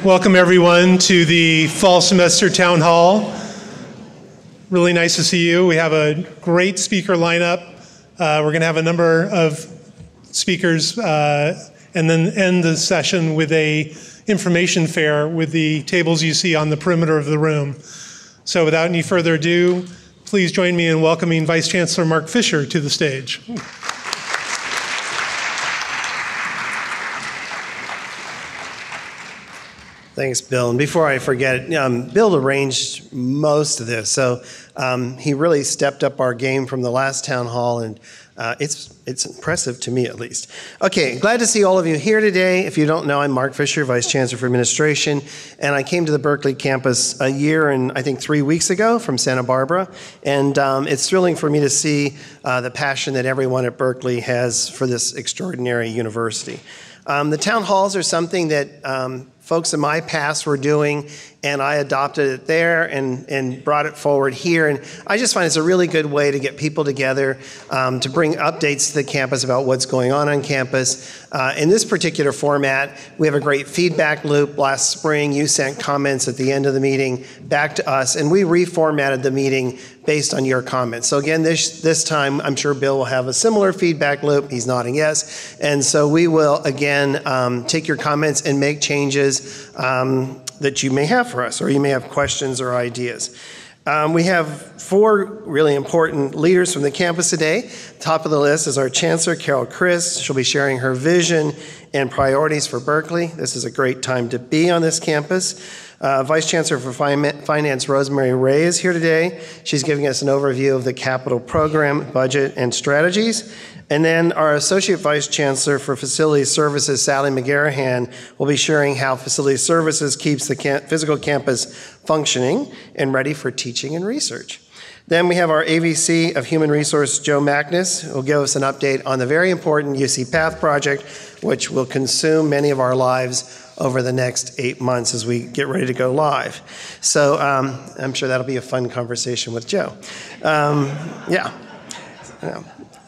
Welcome everyone to the fall semester town hall. Really nice to see you. We have a great speaker lineup. We're going to have a number of speakers and then end the session with a information fair with the tables you see on the perimeter of the room. So without any further ado, please join me in welcoming Vice Chancellor Marc Fisher to the stage. Thanks, Bill. And before I forget, Bill arranged most of this, so he really stepped up our game from the last town hall, and it's impressive to me, at least. Okay, glad to see all of you here today. If you don't know, I'm Marc Fisher, Vice Chancellor for Administration, and I came to the Berkeley campus a year and I think 3 weeks ago from Santa Barbara, and it's thrilling for me to see the passion that everyone at Berkeley has for this extraordinary university. The town halls are something that folks in my past were doing, and I adopted it there and brought it forward here. And I just find it's a really good way to get people together to bring updates to the campus about what's going on campus. In this particular format, we have a great feedback loop. Last spring, you sent comments at the end of the meeting back to us, and we reformatted the meeting based on your comments. So again, this time, I'm sure Bill will have a similar feedback loop. He's nodding yes. And so we will, again, take your comments and make changes that you may have for us, or you may have questions or ideas. We have 4 really important leaders from the campus today. Top of the list is our Chancellor Carol Christ. She'll be sharing her vision and priorities for Berkeley. This is a great time to be on this campus. Vice Chancellor for Finance Rosemarie Rae is here today. She's giving us an overview of the capital program, budget, and strategies. And then our Associate Vice Chancellor for Facilities Services, Sally McGarrahan, will be sharing how Facilities Services keeps the physical campus functioning and ready for teaching and research. Then we have our AVC of Human Resource, Joe Mackness, who will give us an update on the very important UC Path project, which will consume many of our lives over the next 8 months as we get ready to go live. So I'm sure that'll be a fun conversation with Joe. Yeah.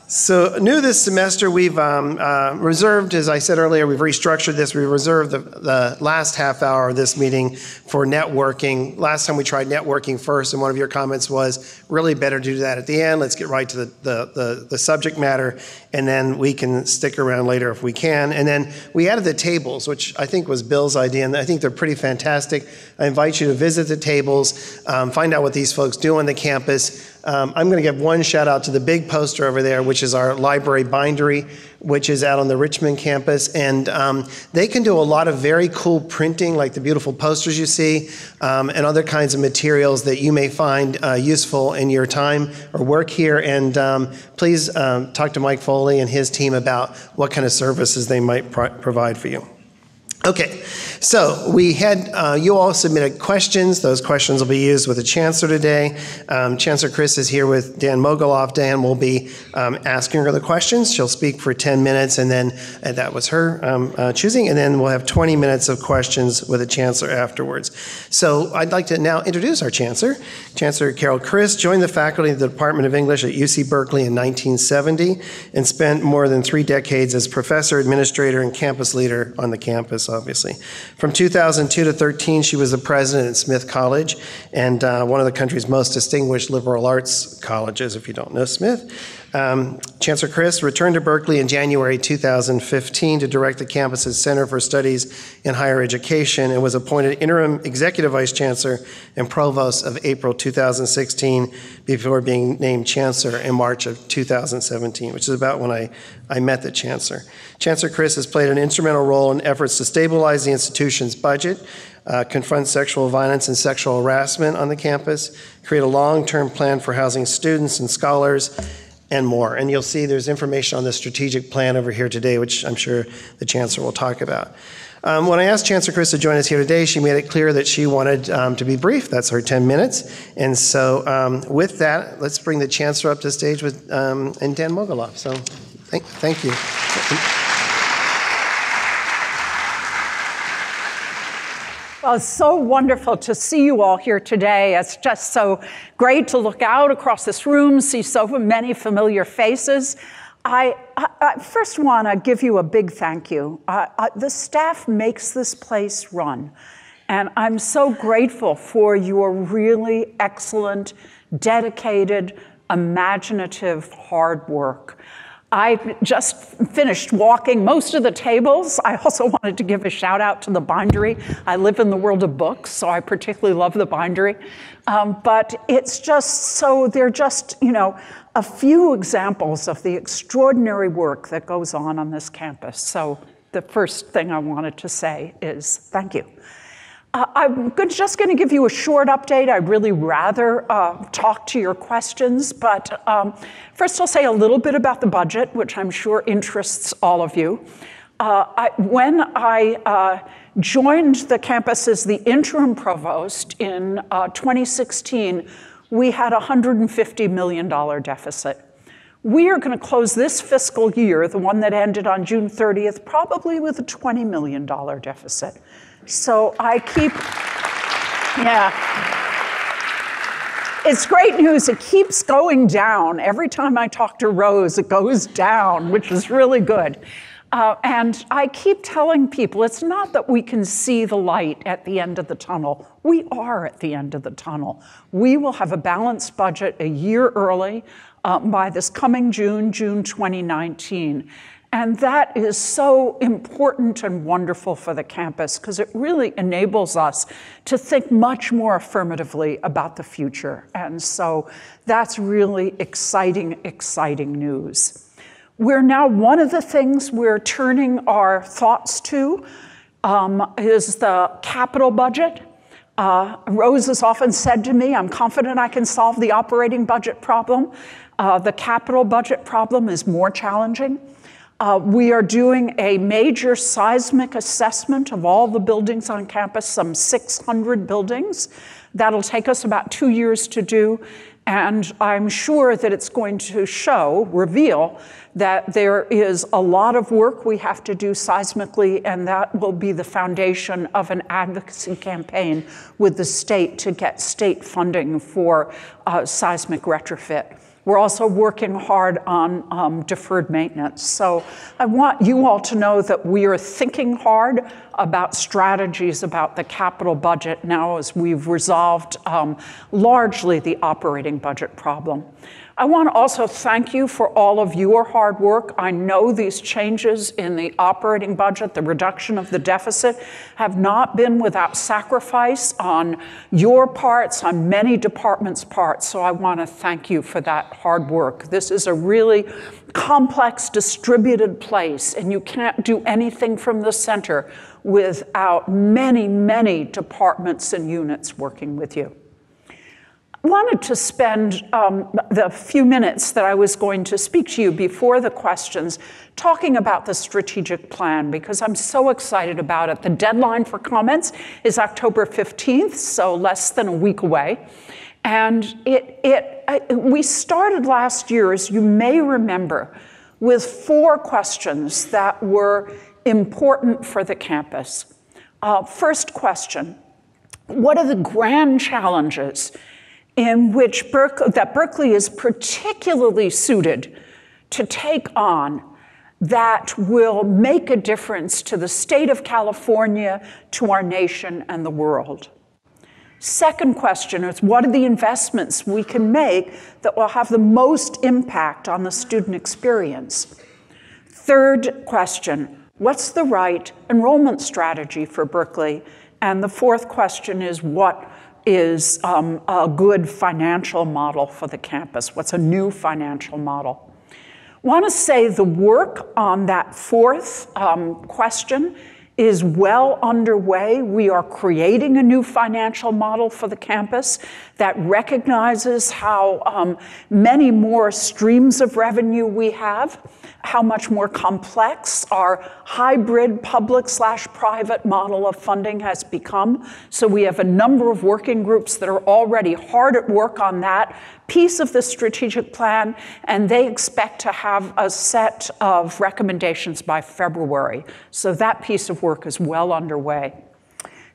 So new this semester, we've reserved, as I said earlier, we've restructured this. We reserved the last half hour of this meeting for networking. Last time we tried networking first, and one of your comments was really better to do that at the end. Let's get right to the subject matter, and then we can stick around later if we can. And then we added the tables, which I think was Bill's idea, and I think they're pretty fantastic. I invite you to visit the tables, find out what these folks do on the campus. I'm going to give one shout out to the big poster over there, which is our library bindery, which is out on the Richmond campus. And they can do a lot of very cool printing, like the beautiful posters you see, and other kinds of materials that you may find useful in your time or work here. And please talk to Mike Foley and his team about what kind of services they might provide for you. Okay, so we had, you all submitted questions. Those questions will be used with the Chancellor today. Chancellor Christ is here with Dan Mogoloff. Dan will be asking her the questions. She'll speak for 10 minutes, and then that was her choosing, and then we'll have 20 minutes of questions with the Chancellor afterwards. So I'd like to now introduce our Chancellor. Chancellor Carol Christ joined the faculty of the Department of English at UC Berkeley in 1970 and spent more than 3 decades as professor, administrator, and campus leader on the campus, obviously. From 2002 to 13, she was the president at Smith College, and one of the country's most distinguished liberal arts colleges, if you don't know Smith. Chancellor Christ returned to Berkeley in January 2015 to direct the campus's Center for Studies in Higher Education and was appointed Interim Executive Vice Chancellor and Provost of April 2016 before being named Chancellor in March of 2017, which is about when I met the Chancellor. Chancellor Christ has played an instrumental role in efforts to stabilize the institution's budget, confront sexual violence and sexual harassment on the campus, create a long-term plan for housing students and scholars, and more. And you'll see there's information on the strategic plan over here today, which I'm sure the Chancellor will talk about. When I asked Chancellor Christ to join us here today, she made it clear that she wanted to be brief. That's her 10 minutes. And so with that, let's bring the Chancellor up to the stage with and Dan Mogoloff. So thank you. Well, it's so wonderful to see you all here today. It's just so great to look out across this room, see so many familiar faces. I first want to give you a big thank you. The staff makes this place run. And I'm so grateful for your really excellent, dedicated, imaginative, hard work. I just finished walking most of the tables. I also wanted to give a shout out to the bindery. I live in the world of books, so I particularly love the bindery. But it's just so, they're just, a few examples of the extraordinary work that goes on this campus. So the first thing I wanted to say is thank you. I'm just going to give you a short update. I'd really rather talk to your questions, but first I'll say a little bit about the budget, which I'm sure interests all of you. When I joined the campus as the interim provost in 2016, we had a $150 million deficit. We are going to close this fiscal year, the one that ended on June 30th, probably with a $20 million deficit. So I keep, it's great news. It keeps going down. Every time I talk to Rose, it goes down, which is really good. And I keep telling people, it's not that we can see the light at the end of the tunnel. We are at the end of the tunnel. We will have a balanced budget a year early by this coming June 2019. And that is so important and wonderful for the campus because it really enables us to think much more affirmatively about the future. And so that's really exciting, exciting news. We're now, one of the things we're turning our thoughts to is the capital budget. Rose has often said to me, I'm confident I can solve the operating budget problem. The capital budget problem is more challenging. We are doing a major seismic assessment of all the buildings on campus, some 600 buildings. That'll take us about 2 years to do, and I'm sure that it's going to reveal that there is a lot of work we have to do seismically, and that will be the foundation of an advocacy campaign with the state to get state funding for seismic retrofit. We're also working hard on deferred maintenance. So I want you all to know that we are thinking hard about strategies about the capital budget now as we've resolved largely the operating budget problem. I want to also thank you for all of your hard work. I know these changes in the operating budget, the reduction of the deficit, have not been without sacrifice on your parts, on many departments' parts. So I want to thank you for that hard work. This is a really complex, distributed place, and you can't do anything from the center without many, many departments and units working with you. I wanted to spend the few minutes that I was going to speak to you before the questions talking about the strategic plan because I'm so excited about it. The deadline for comments is October 15th, so less than a week away. And we started last year, as you may remember, with 4 questions that were important for the campus. First question, what are the grand challenges in which Berkeley is particularly suited to take on that will make a difference to the state of California, to our nation, and the world? Second question is, what are the investments we can make that will have the most impact on the student experience? Third question, what's the right enrollment strategy for Berkeley? And the fourth question is, what is a good financial model for the campus? What's a new financial model? I want to say the work on that fourth question is well underway. We are creating a new financial model for the campus that recognizes how many more streams of revenue we have, how much more complex our hybrid public/private model of funding has become. So we have a number of working groups that are already hard at work on that piece of the strategic plan, and they expect to have a set of recommendations by February. So that piece of work is well underway.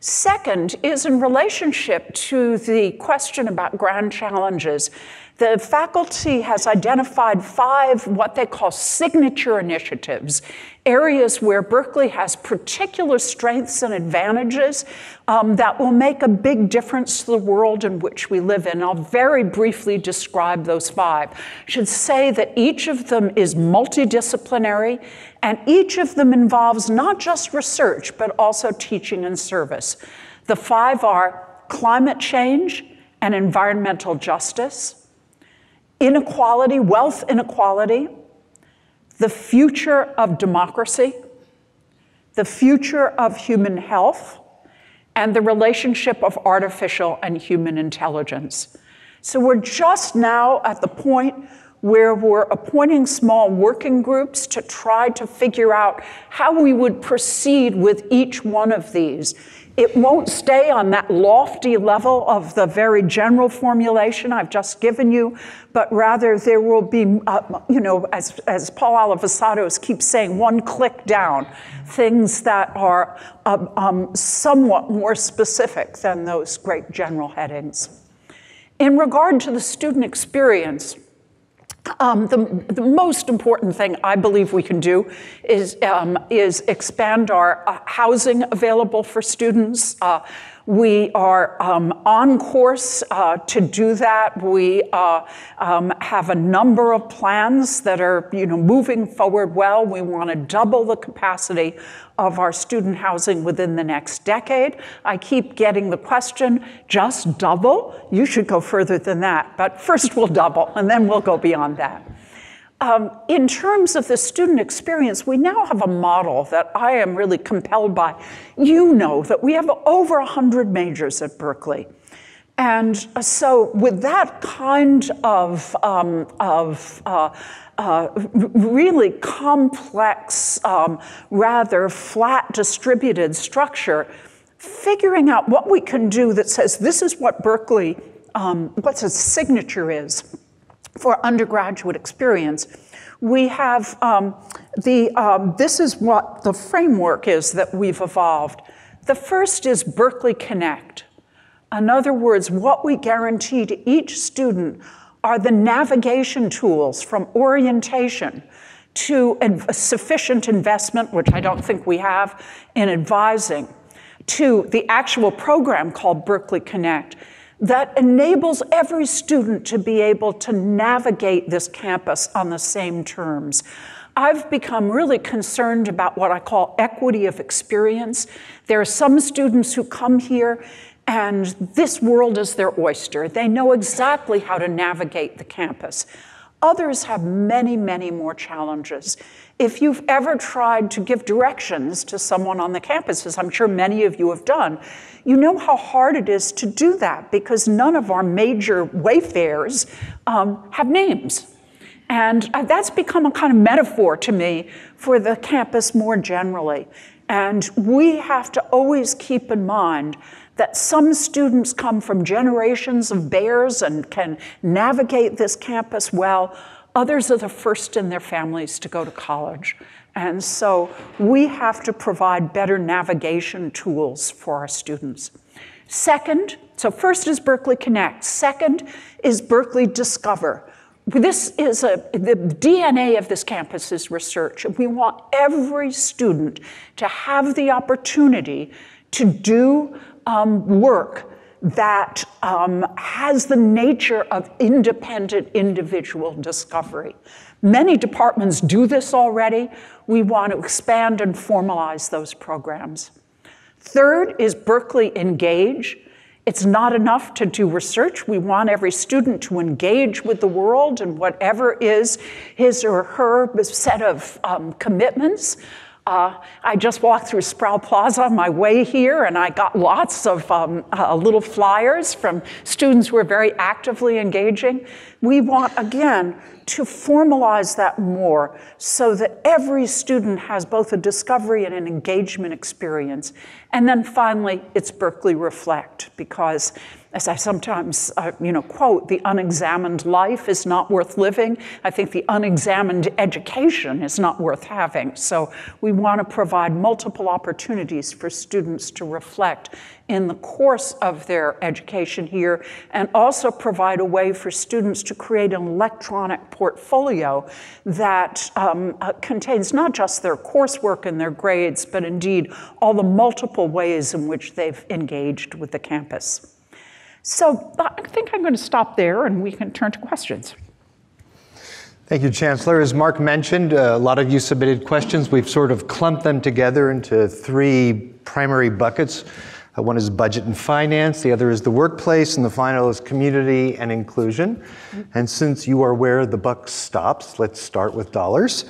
Second is in relationship to the question about grand challenges. The faculty has identified 5 what they call signature initiatives, areas where Berkeley has particular strengths and advantages that will make a big difference to the world in which we live in. I'll very briefly describe those 5. I should say that each of them is multidisciplinary, and each of them involves not just research, but also teaching and service. The 5 are climate change and environmental justice, inequality, wealth inequality, the future of democracy, the future of human health, and the relationship of artificial and human intelligence. So we're just now at the point where we're appointing small working groups to try to figure out how we would proceed with each one of these. It won't stay on that lofty level of the very general formulation I've just given you, but rather there will be, as Paul Alivisatos keeps saying, one click down, things that are somewhat more specific than those great general headings. In regard to the student experience, the most important thing I believe we can do is expand our housing available for students. We are on course to do that. We have a number of plans that are moving forward well. We want to double the capacity of our student housing within the next decade. I keep getting the question, just double? You should go further than that. But first we'll double, and then we'll go beyond that. In terms of the student experience, we now have a model that I am really compelled by. You know that we have over 100 majors at Berkeley. And so with that kind of really complex, rather flat distributed structure, figuring out what we can do that says this is what Berkeley, what its signature is for undergraduate experience. We have this is what the framework is that we've evolved. The first is Berkeley Connect. In other words, what we guarantee to each student are the navigation tools from orientation to sufficient investment, which I don't think we have, in advising, to the actual program called Berkeley Connect that enables every student to be able to navigate this campus on the same terms. I've become really concerned about what I call equity of experience. There are some students who come here and this world is their oyster. They know exactly how to navigate the campus. Others have many, many more challenges. If you've ever tried to give directions to someone on the campus, as I'm sure many of you have done, you know how hard it is to do that because none of our major wayfarers have names. And that's become a kind of metaphor to me for the campus more generally. And we have to always keep in mind that some students come from generations of bears and can navigate this campus well. Others are the first in their families to go to college. And so we have to provide better navigation tools for our students. Second, so first is Berkeley Connect. Second is Berkeley Discover. This is the DNA of this campus is research. We want every student to have the opportunity to do work that has the nature of independent individual discovery. Many departments do this already. We want to expand and formalize those programs. Third is Berkeley Engage. It's not enough to do research. We want every student to engage with the world and whatever is his or her set of commitments. I just walked through Sproul Plaza on my way here, and I got lots of little flyers from students who are very actively engaging. We want, again, to formalize that more so that every student has both a discovery and an engagement experience. And then finally, it's Berkeley Reflect, because as I sometimes, quote, the unexamined life is not worth living. I think the unexamined education is not worth having. So we want to provide multiple opportunities for students to reflect in the course of their education here, and also provide a way for students to create an electronic portfolio that contains not just their coursework and their grades, but indeed all the multiple ways in which they've engaged with the campus. So I think I'm going to stop there and we can turn to questions. Thank you, Chancellor. As Marc mentioned, a lot of you submitted questions. We've sort of clumped them together into three primary buckets. One is budget and finance, the other is the workplace, and the final is community and inclusion. And since you are where the buck stops, let's start with dollars.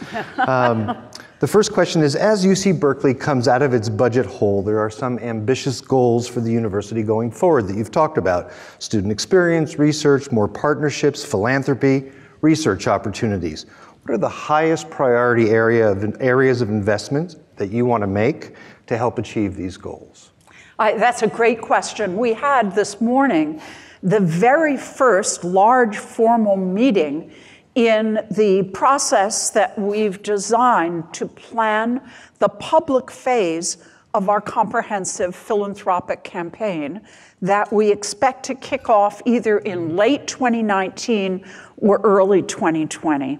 The first question is, as UC Berkeley comes out of its budget hole, there are some ambitious goals for the university going forward that you've talked about. Student experience, research, more partnerships, philanthropy, research opportunities. What are the highest priority areas of investment that you want to make to help achieve these goals? That's a great question. We had this morning the very first large formal meeting in the process that we've designed to plan the public phase of our comprehensive philanthropic campaign that we expect to kick off either in late 2019 or early 2020.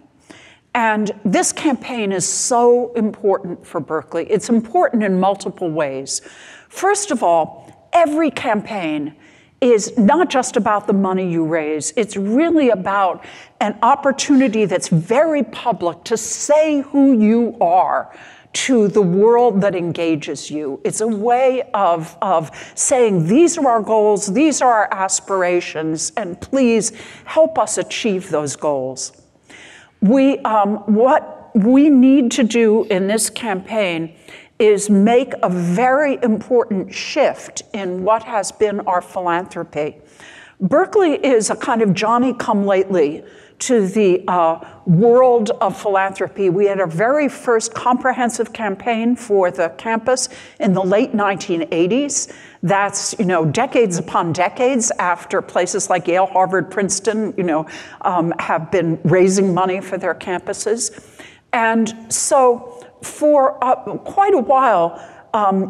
And this campaign is so important for Berkeley. It's important in multiple ways. First of all, every campaign is not just about the money you raise. It's really about an opportunity that's very public to say who you are to the world that engages you. It's a way of saying, these are our goals, these are our aspirations, and please help us achieve those goals. What we need to do in this campaign is make a very important shift in what has been our philanthropy. Berkeley is a kind of Johnny-come-lately to the world of philanthropy. We had our very first comprehensive campaign for the campus in the late 1980s. That's, decades upon decades after places like Yale, Harvard, Princeton, have been raising money for their campuses. And so for quite a while,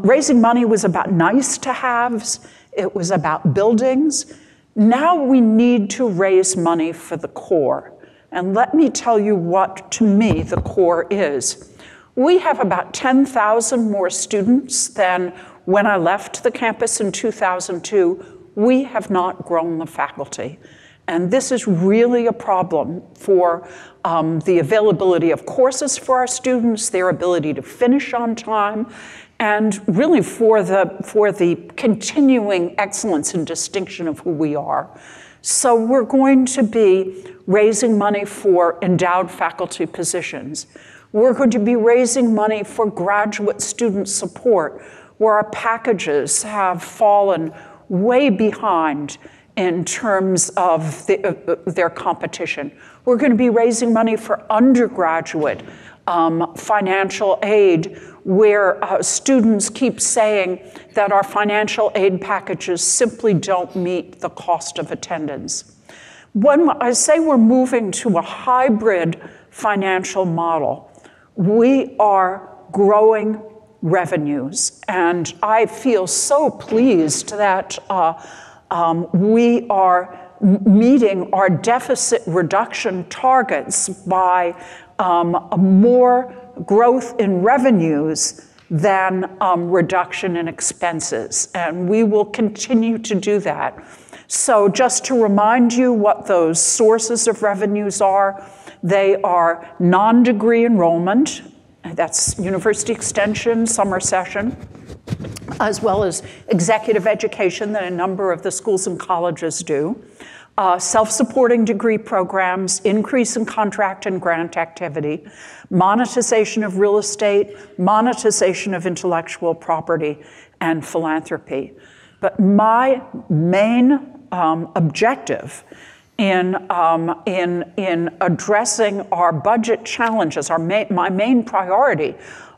raising money was about nice-to-haves. It was about buildings. Now we need to raise money for the core. And let me tell you what, to me, the core is. We have about 10,000 more students than when I left the campus in 2002. We have not grown the faculty. And this is really a problem for the availability of courses for our students, their ability to finish on time, and really for the continuing excellence and distinction of who we are. So we're going to be raising money for endowed faculty positions. We're going to be raising money for graduate student support, where our packages have fallen way behind in terms of their competition. We're going to be raising money for undergraduate financial aid, where students keep saying that our financial aid packages simply don't meet the cost of attendance. When I say we're moving to a hybrid financial model, we are growing revenues. And I feel so pleased that we are meeting our deficit reduction targets by more growth in revenues than reduction in expenses. And we will continue to do that. So just to remind you what those sources of revenues are, they are non-degree enrollment, that's university extension, summer session, as well as executive education that a number of the schools and colleges do, self-supporting degree programs, increase in contract and grant activity, monetization of real estate, monetization of intellectual property, and philanthropy. But my main objective in addressing our budget challenges, my main priority,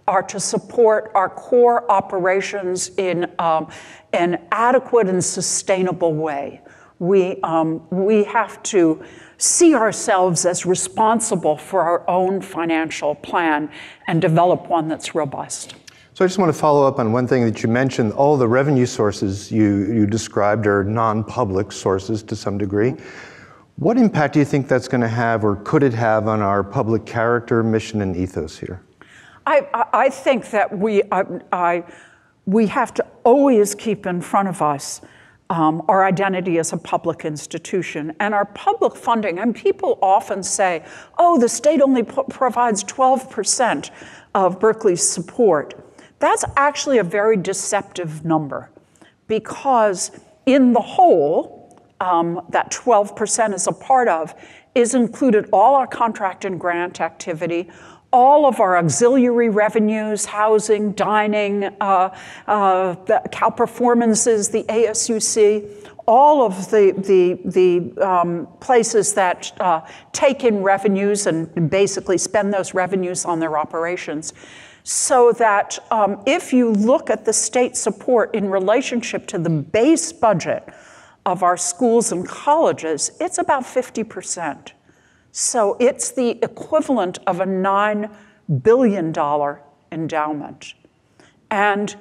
are to support our core operations in an adequate and sustainable way. We have to see ourselves as responsible for our own financial plan and develop one that's robust. So I just want to follow up on one thing that you mentioned. All the revenue sources you described are non-public sources to some degree. What impact do you think that's going to have, or could it have, on our public character, mission, and ethos here? I think that we have to always keep in front of us our identity as a public institution and our public funding. And people often say, oh, the state only provides 12% of Berkeley's support. That's actually a very deceptive number, because in the whole, that 12% is a part of, is included all our contract and grant activity, all of our auxiliary revenues, housing, dining, the Cal performances, the ASUC, all of the places that take in revenues and basically spend those revenues on their operations. So that if you look at the state support in relationship to the base budget of our schools and colleges, it's about 50%. So it's the equivalent of a $9 billion endowment. And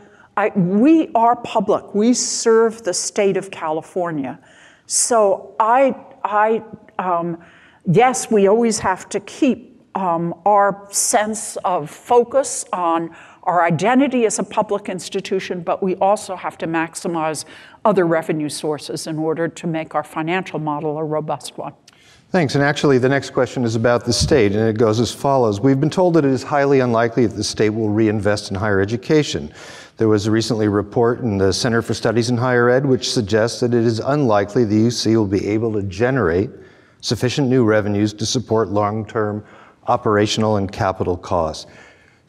we are public. We serve the state of California. So yes, we always have to keep our sense of focus on our identity as a public institution, but we also have to maximize other revenue sources in order to make our financial model a robust one. Thanks. And actually, the next question is about the state, and it goes as follows. We've been told that it is highly unlikely that the state will reinvest in higher education. There was recently a report in the Center for Studies in Higher Ed which suggests that it is unlikely the UC will be able to generate sufficient new revenues to support long-term operational and capital costs.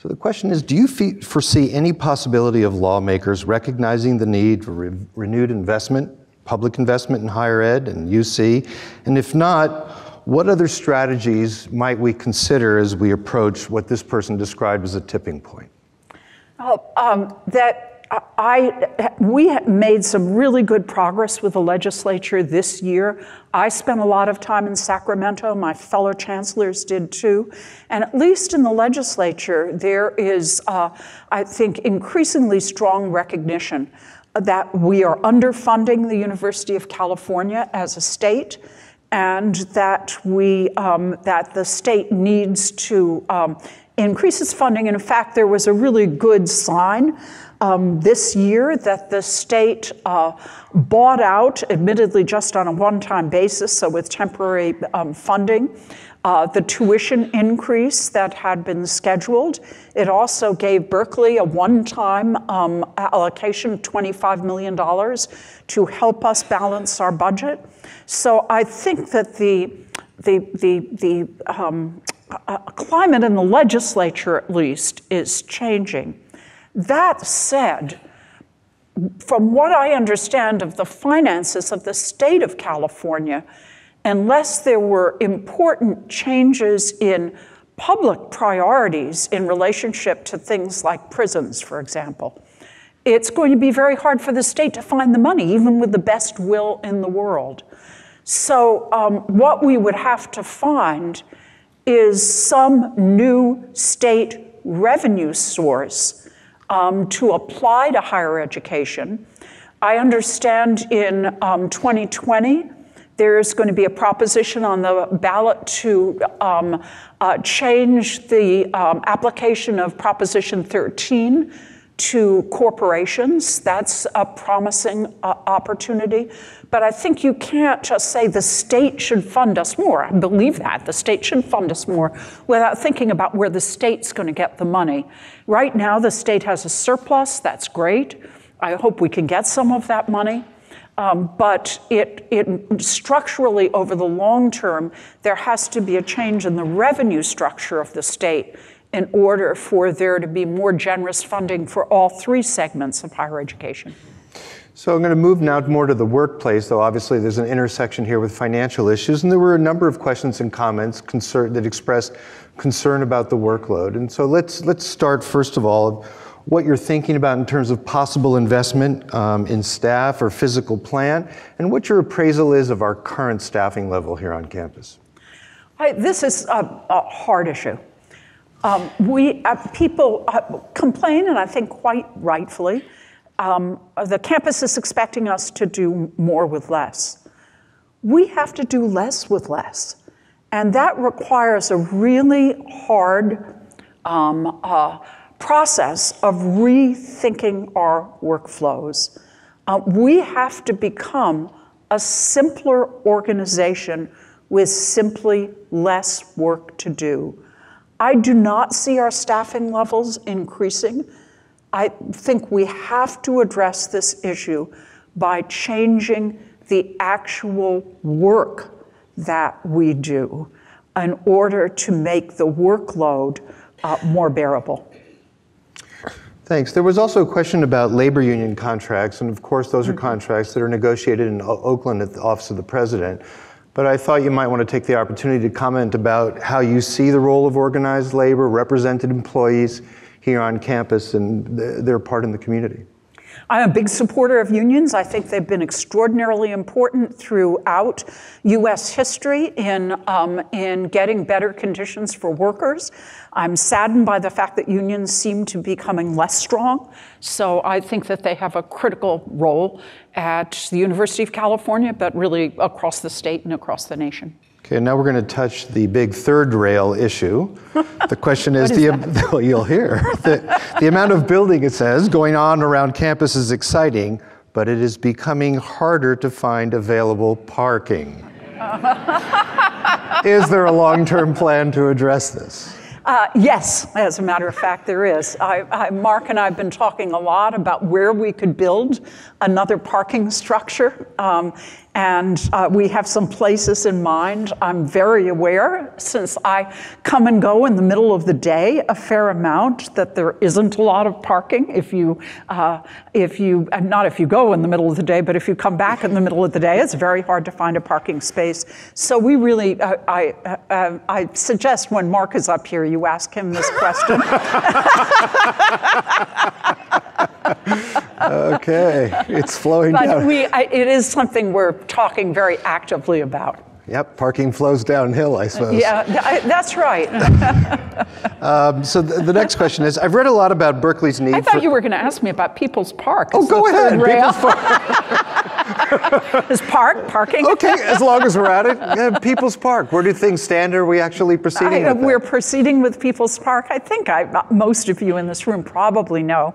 So the question is, do you foresee any possibility of lawmakers recognizing the need for renewed investment, public investment in higher ed and UC? And if not, what other strategies might we consider as we approach what this person described as a tipping point? We have made some really good progress with the legislature this year. I spent a lot of time in Sacramento. My fellow chancellors did too. And at least in the legislature, there is, I think, increasingly strong recognition that we are underfunding the University of California as a state, and that that the state needs to increase its funding. And in fact, there was a really good sign this year that the state bought out, admittedly just on a one-time basis, so with temporary funding, the tuition increase that had been scheduled. It also gave Berkeley a one-time allocation of $25 million to help us balance our budget. So I think that the climate in the legislature, at least, is changing. That said, from what I understand of the finances of the state of California, unless there were important changes in public priorities in relationship to things like prisons, for example, it's going to be very hard for the state to find the money, even with the best will in the world. So what we would have to find is some new state revenue source to apply to higher education. I understand in 2020, there's going to be a proposition on the ballot to change the application of Proposition 13 to corporations. That's a promising opportunity. But I think you can't just say the state should fund us more. I believe that. The state should fund us more without thinking about where the state's going to get the money. Right now, the state has a surplus. That's great. I hope we can get some of that money. But it structurally, over the long term, there has to be a change in the revenue structure of the state in order for there to be more generous funding for all three segments of higher education. So I'm going to move now more to the workplace, though obviously there's an intersection here with financial issues, and there were a number of questions and comments that expressed concern about the workload. And so let's start first of all what you're thinking about in terms of possible investment in staff or physical plant, and what your appraisal is of our current staffing level here on campus. This is a hard issue. People complain, and I think quite rightfully, the campus is expecting us to do more with less. We have to do less with less. And that requires a really hard process of rethinking our workflows. We have to become a simpler organization with simply less work to do. I do not see our staffing levels increasing. I think we have to address this issue by changing the actual work that we do in order to make the workload more bearable. Thanks. There was also a question about labor union contracts, and of course those are contracts that are negotiated in Oakland at the Office of the President. But I thought you might want to take the opportunity to comment about how you see the role of organized labor, represented employees here on campus, and their part in the community. I'm a big supporter of unions. I think they've been extraordinarily important throughout U.S. history in getting better conditions for workers. I'm saddened by the fact that unions seem to be becoming less strong. So I think that they have a critical role at the University of California, but really across the state and across the nation. Okay, now we're going to touch the big third rail issue. The question is, well, you'll hear. The amount of building, it says, going on around campus is exciting, but it is becoming harder to find available parking. Is there a long-term plan to address this? Yes, as a matter of fact, there is. Mark and I have been talking a lot about where we could build another parking structure, and we have some places in mind. I'm very aware, since I come and go in the middle of the day a fair amount, that there isn't a lot of parking. Not if you go in the middle of the day, but if you come back in the middle of the day, it's very hard to find a parking space. So we really, I suggest when Mark is up here, you ask him this question. Okay, it's flowing down. But it is something we're talking very actively about. Yep, parking flows downhill, I suppose. Yeah, that's right. So the next question is, I've read a lot about Berkeley's need I thought you were going to ask me about People's Park. Oh, go ahead. People's Park. Is parking? Okay, as long as we're at it. People's Park. Where do things stand? Are we actually proceeding with that? We're proceeding with People's Park. I think most of you in this room probably know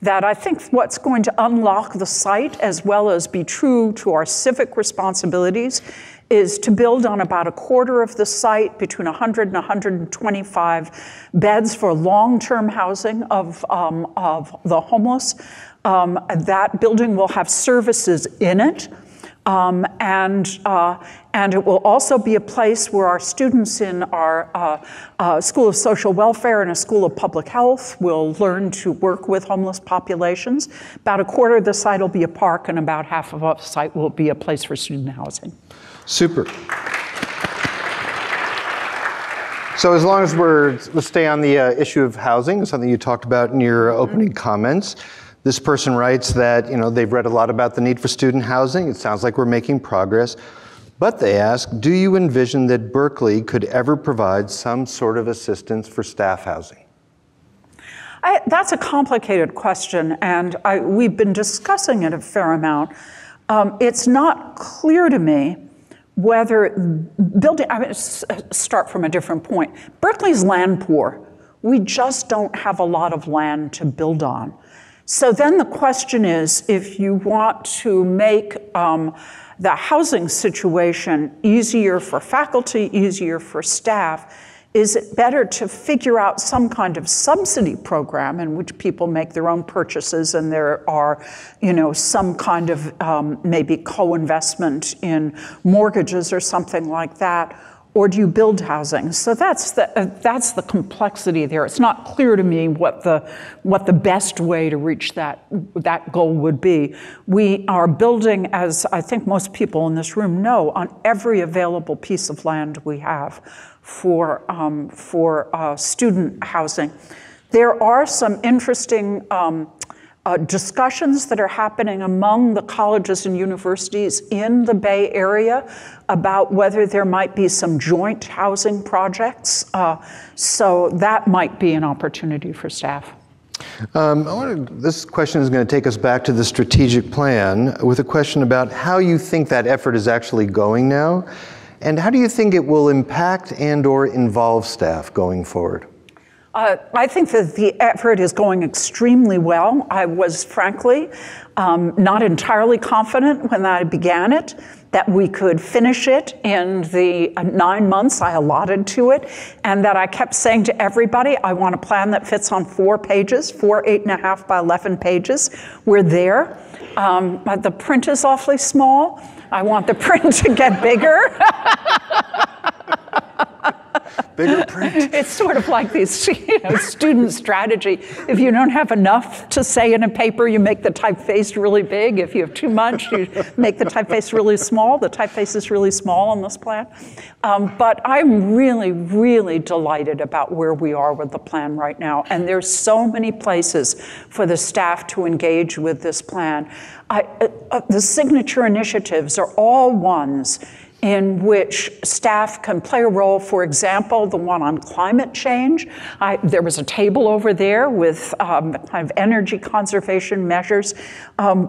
that I think what's going to unlock the site, as well as be true to our civic responsibilities, is to build on about a quarter of the site, between 100 and 125 beds for long-term housing of the homeless. That building will have services in it. And it will also be a place where our students in our School of Social Welfare and a School of Public Health will learn to work with homeless populations. About a quarter of the site will be a park, and about half of the site will be a place for student housing. Super. So as long as let's stay on the issue of housing, something you talked about in your opening comments. This person writes that they've read a lot about the need for student housing. It sounds like we're making progress. But they ask, do you envision that Berkeley could ever provide some sort of assistance for staff housing? That's a complicated question, and we've been discussing it a fair amount. It's not clear to me whether start from a different point. Berkeley's land poor. We just don't have a lot of land to build on. So then the question is, if you want to make the housing situation easier for faculty, easier for staff, is it better to figure out some kind of subsidy program in which people make their own purchases and there are, some kind of maybe co-investment in mortgages or something like that? or do you build housing? So that's the complexity there. It's not clear to me what the best way to reach that goal would be. We are building, as I think most people in this room know, on every available piece of land we have for student housing. There are some interesting discussions that are happening among the colleges and universities in the Bay Area about whether there might be some joint housing projects. So that might be an opportunity for staff. This question is going to take us back to the strategic plan with a question about how you think that effort is actually going now, and how do you think it will impact and/or involve staff going forward? I think that the effort is going extremely well. I was frankly not entirely confident when I began it that we could finish it in the 9 months I allotted to it, and that I kept saying to everybody, I want a plan that fits on 4 pages, 4 8.5 by 11 pages. We're there. But the print is awfully small. I want the print to get bigger. Bigger print. It's sort of like this, student strategy. If you don't have enough to say in a paper, you make the typeface really big. If you have too much, you make the typeface really small. The typeface is really small on this plan. But I'm really, really delighted about where we are with the plan right now. And there's so many places for the staff to engage with this plan. The signature initiatives are all ones in which staff can play a role. For example, the one on climate change. There was a table over there with kind of energy conservation measures.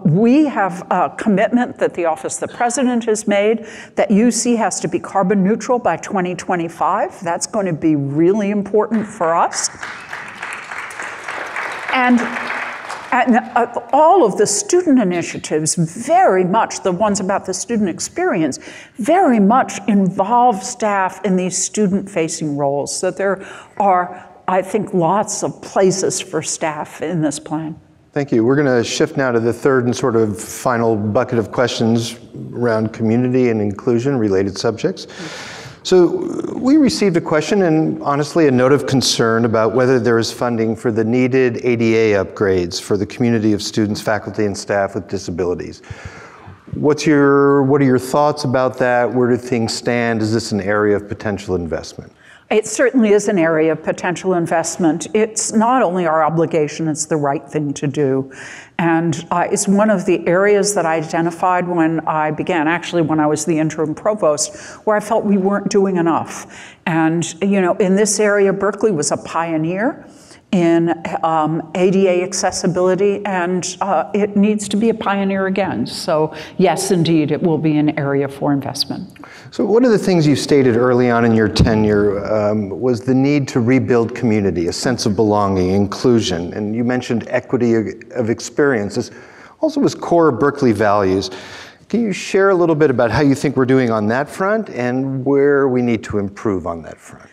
We have a commitment that the Office of the President has made that UC has to be carbon neutral by 2025. That's going to be really important for us. And all of the student initiatives, very much, the ones about the student experience, very much involve staff in these student-facing roles. So there are, I think, lots of places for staff in this plan. Thank you. We're going to shift now to the third and sort of final bucket of questions around community and inclusion-related subjects. So we received a question and honestly a note of concern about whether there is funding for the needed ADA upgrades for the community of students, faculty, and staff with disabilities. What are your thoughts about that? Where do things stand? Is this an area of potential investment? It certainly is an area of potential investment. It's not only our obligation, it's the right thing to do. And it's one of the areas that I identified when I began, actually when I was the interim provost, where I felt we weren't doing enough. And in this area, Berkeley was a pioneer in ADA accessibility, and it needs to be a pioneer again. So yes, indeed, it will be an area for investment. So one of the things you stated early on in your tenure was the need to rebuild community, a sense of belonging, inclusion, and you mentioned equity of experience. This also was core of Berkeley values. Can you share a little bit about how you think we're doing on that front and where we need to improve on that front?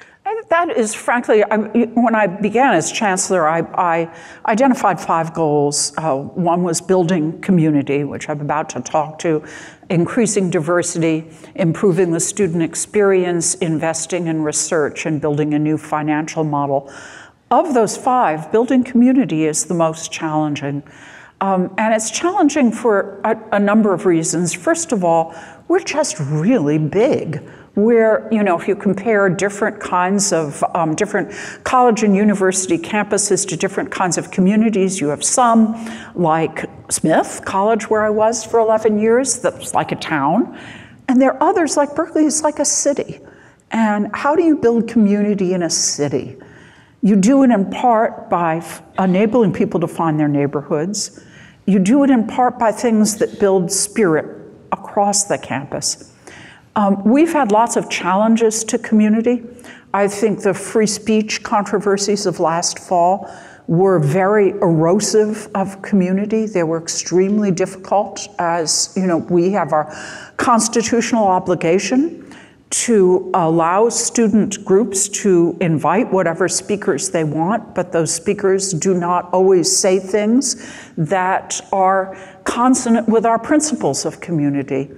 That is, frankly, when I began as chancellor, I identified 5 goals. One was building community, which I'm about to talk to, increasing diversity, improving the student experience, investing in research, and building a new financial model. Of those 5, building community is the most challenging. And it's challenging for a number of reasons. First of all, we're just really big. Where, if you compare different kinds of, different college and university campuses to different kinds of communities, you have some, like Smith College, where I was for 11 years, that's like a town. And there are others, like Berkeley, is like a city. And how do you build community in a city? You do it in part by enabling people to find their neighborhoods. You do it in part by things that build spirit across the campus. We've had lots of challenges to community. I think the free speech controversies of last fall were very erosive of community. They were extremely difficult, as we have our constitutional obligation to allow student groups to invite whatever speakers they want, but those speakers do not always say things that are consonant with our principles of community.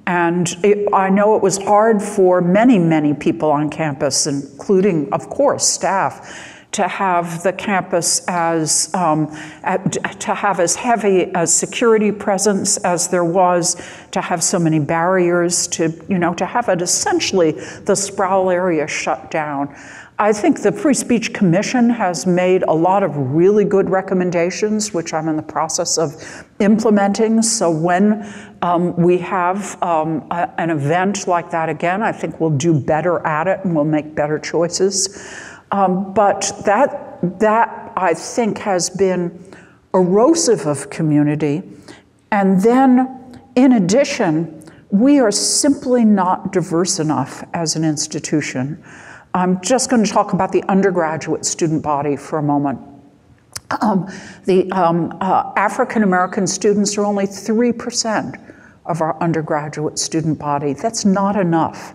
And I know it was hard for many, many people on campus, including, of course, staff, to have the campus as, to have as heavy a security presence as there was, to have so many barriers, to have it essentially the Sproul area shut down. I think the Free Speech Commission has made a lot of really good recommendations, which I'm in the process of implementing. So when we have an event like that again, I think we'll do better at it and we'll make better choices. But that I think has been erosive of community. And then in addition, we are simply not diverse enough as an institution. I'm just going to talk about the undergraduate student body for a moment. The African American students are only 3% of our undergraduate student body. That's not enough.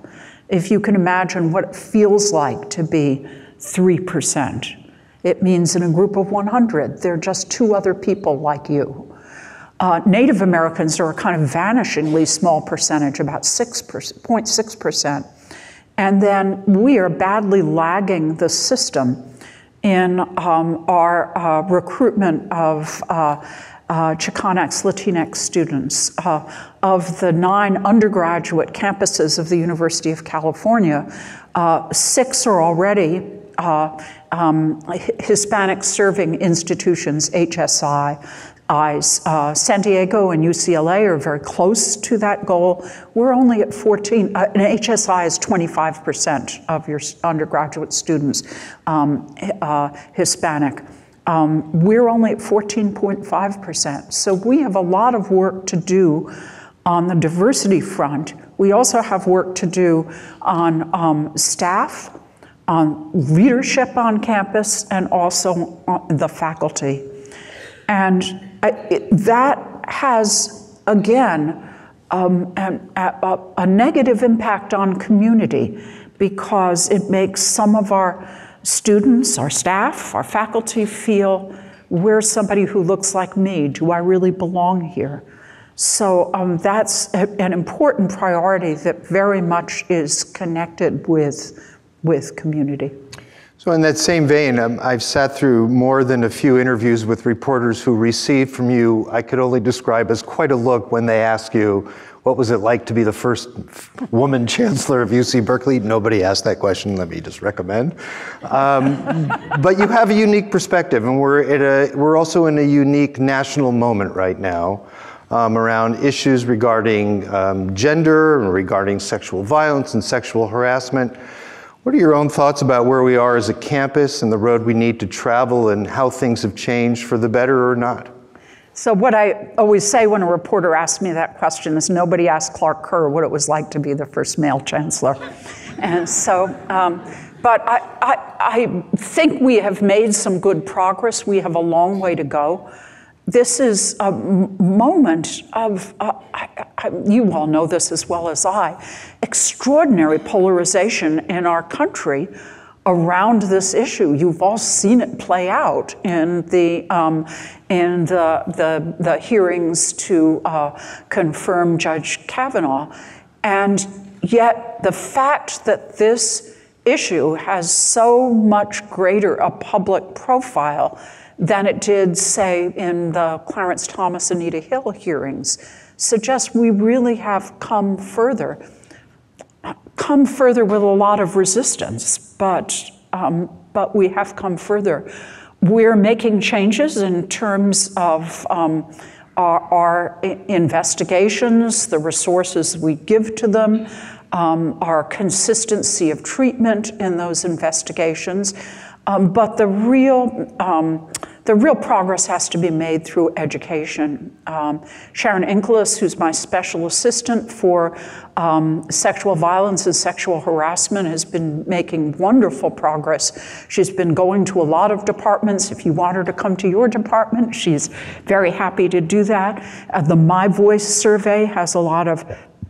If you can imagine what it feels like to be 3%. It means in a group of 100, there are just 2 other people like you. Native Americans are a kind of vanishingly small percentage, about 0.6%. And then we are badly lagging the system in our recruitment of Chicanx, Latinx students. Of the 9 undergraduate campuses of the University of California, 6 are already Hispanic serving institutions, HSIs. San Diego and UCLA are very close to that goal. We're only at 14, and HSI is 25% of your undergraduate students Hispanic. We're only at 14.5%. So we have a lot of work to do on the diversity front. We also have work to do on staff, on leadership on campus, and also on the faculty. And that has, again, a negative impact on community because it makes some of our students, our staff, our faculty feel, where's somebody who looks like me? Do I really belong here? So that's an important priority that very much is connected with community. So in that same vein, I've sat through more than a few interviews with reporters who received from you, I could only describe as quite a look when they ask you, what was it like to be the first woman chancellor of UC Berkeley? Nobody asked that question, let me just recommend. But you have a unique perspective, and we're also in a unique national moment right now around issues regarding gender and regarding sexual violence and sexual harassment. What are your own thoughts about where we are as a campus and the road we need to travel and how things have changed for the better or not? So what I always say when a reporter asks me that question is nobody asked Clark Kerr what it was like to be the first male chancellor. And so, but I think we have made some good progress. We have a long way to go. This is a moment of, you all know this as well as I, extraordinary polarization in our country around this issue. You've all seen it play out in the hearings to confirm Judge Kavanaugh. And yet the fact that this issue has so much greater a public profile than it did, say, in the Clarence Thomas, Anita Hill hearings, suggests we really have come further with a lot of resistance, but we have come further. We're making changes in terms of our investigations, the resources we give to them, our consistency of treatment in those investigations. But the real progress has to be made through education. Sharon Inkelis, who's my special assistant for sexual violence and sexual harassment, has been making wonderful progress. She's been going to a lot of departments. If you want her to come to your department, she's very happy to do that. The My Voice survey has a lot of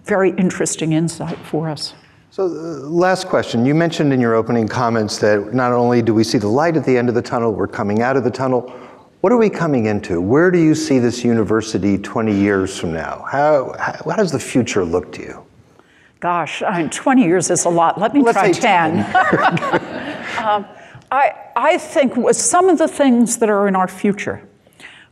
very interesting insight for us. So last question, you mentioned in your opening comments that not only do we see the light at the end of the tunnel, we're coming out of the tunnel. What are we coming into? Where do you see this university 20 years from now? How does the future look to you? Gosh, 20 years is a lot. Let me try 10. I think some of the things that are in our future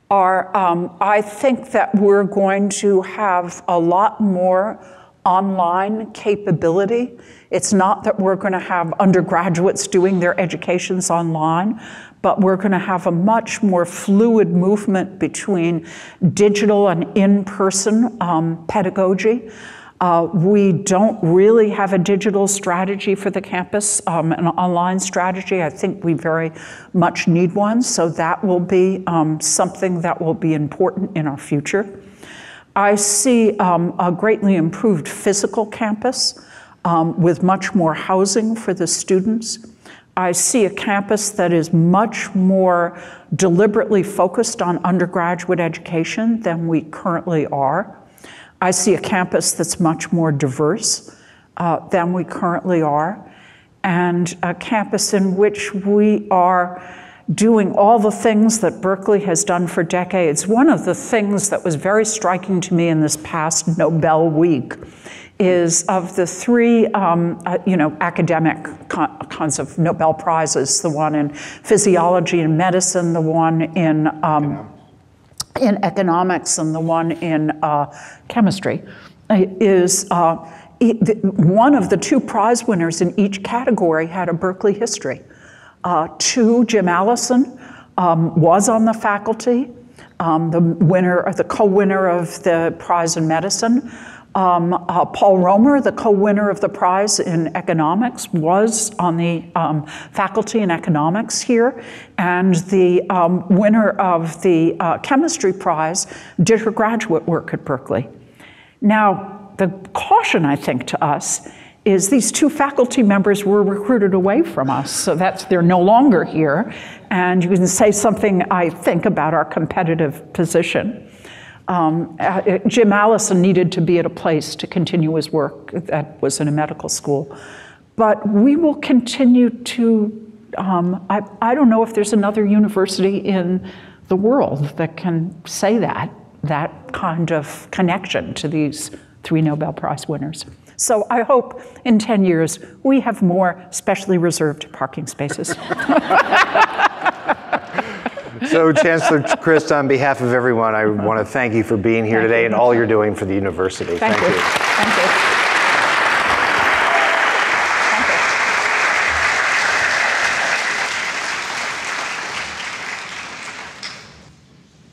are, I think that we're going to have a lot more online capability. It's not that we're going to have undergraduates doing their educations online, but we're going to have a much more fluid movement between digital and in-person pedagogy. We don't really have a digital strategy for the campus, an online strategy. I think we very much need one, so that will be something that will be important in our future. I see a greatly improved physical campus with much more housing for the students. I see a campus that is much more deliberately focused on undergraduate education than we currently are. I see a campus that's much more diverse than we currently are, and a campus in which we are doing all the things that Berkeley has done for decades. One of the things that was very striking to me in this past Nobel week is of the three academic kinds of Nobel Prizes, the one in physiology and medicine, the one in economics, and the one in chemistry, is one of the two prize winners in each category had a Berkeley history. Jim Allison was on the faculty, the co-winner of the prize in medicine. Paul Romer, the co-winner of the prize in economics, was on the faculty in economics here, and the winner of the chemistry prize did her graduate work at Berkeley. Now, the caution, I think, to us is these two faculty members were recruited away from us, so they're no longer here, and you can say something, I think, about our competitive position. Jim Allison needed to be at a place to continue his work that was in a medical school. But we will continue to, I don't know if there's another university in the world that can say that kind of connection to these three Nobel Prize winners. So I hope in 10 years we have more specially reserved parking spaces. So, Chancellor Christ, on behalf of everyone, I want to thank you for being here today and all you're doing for the university. Thank you. Thank you.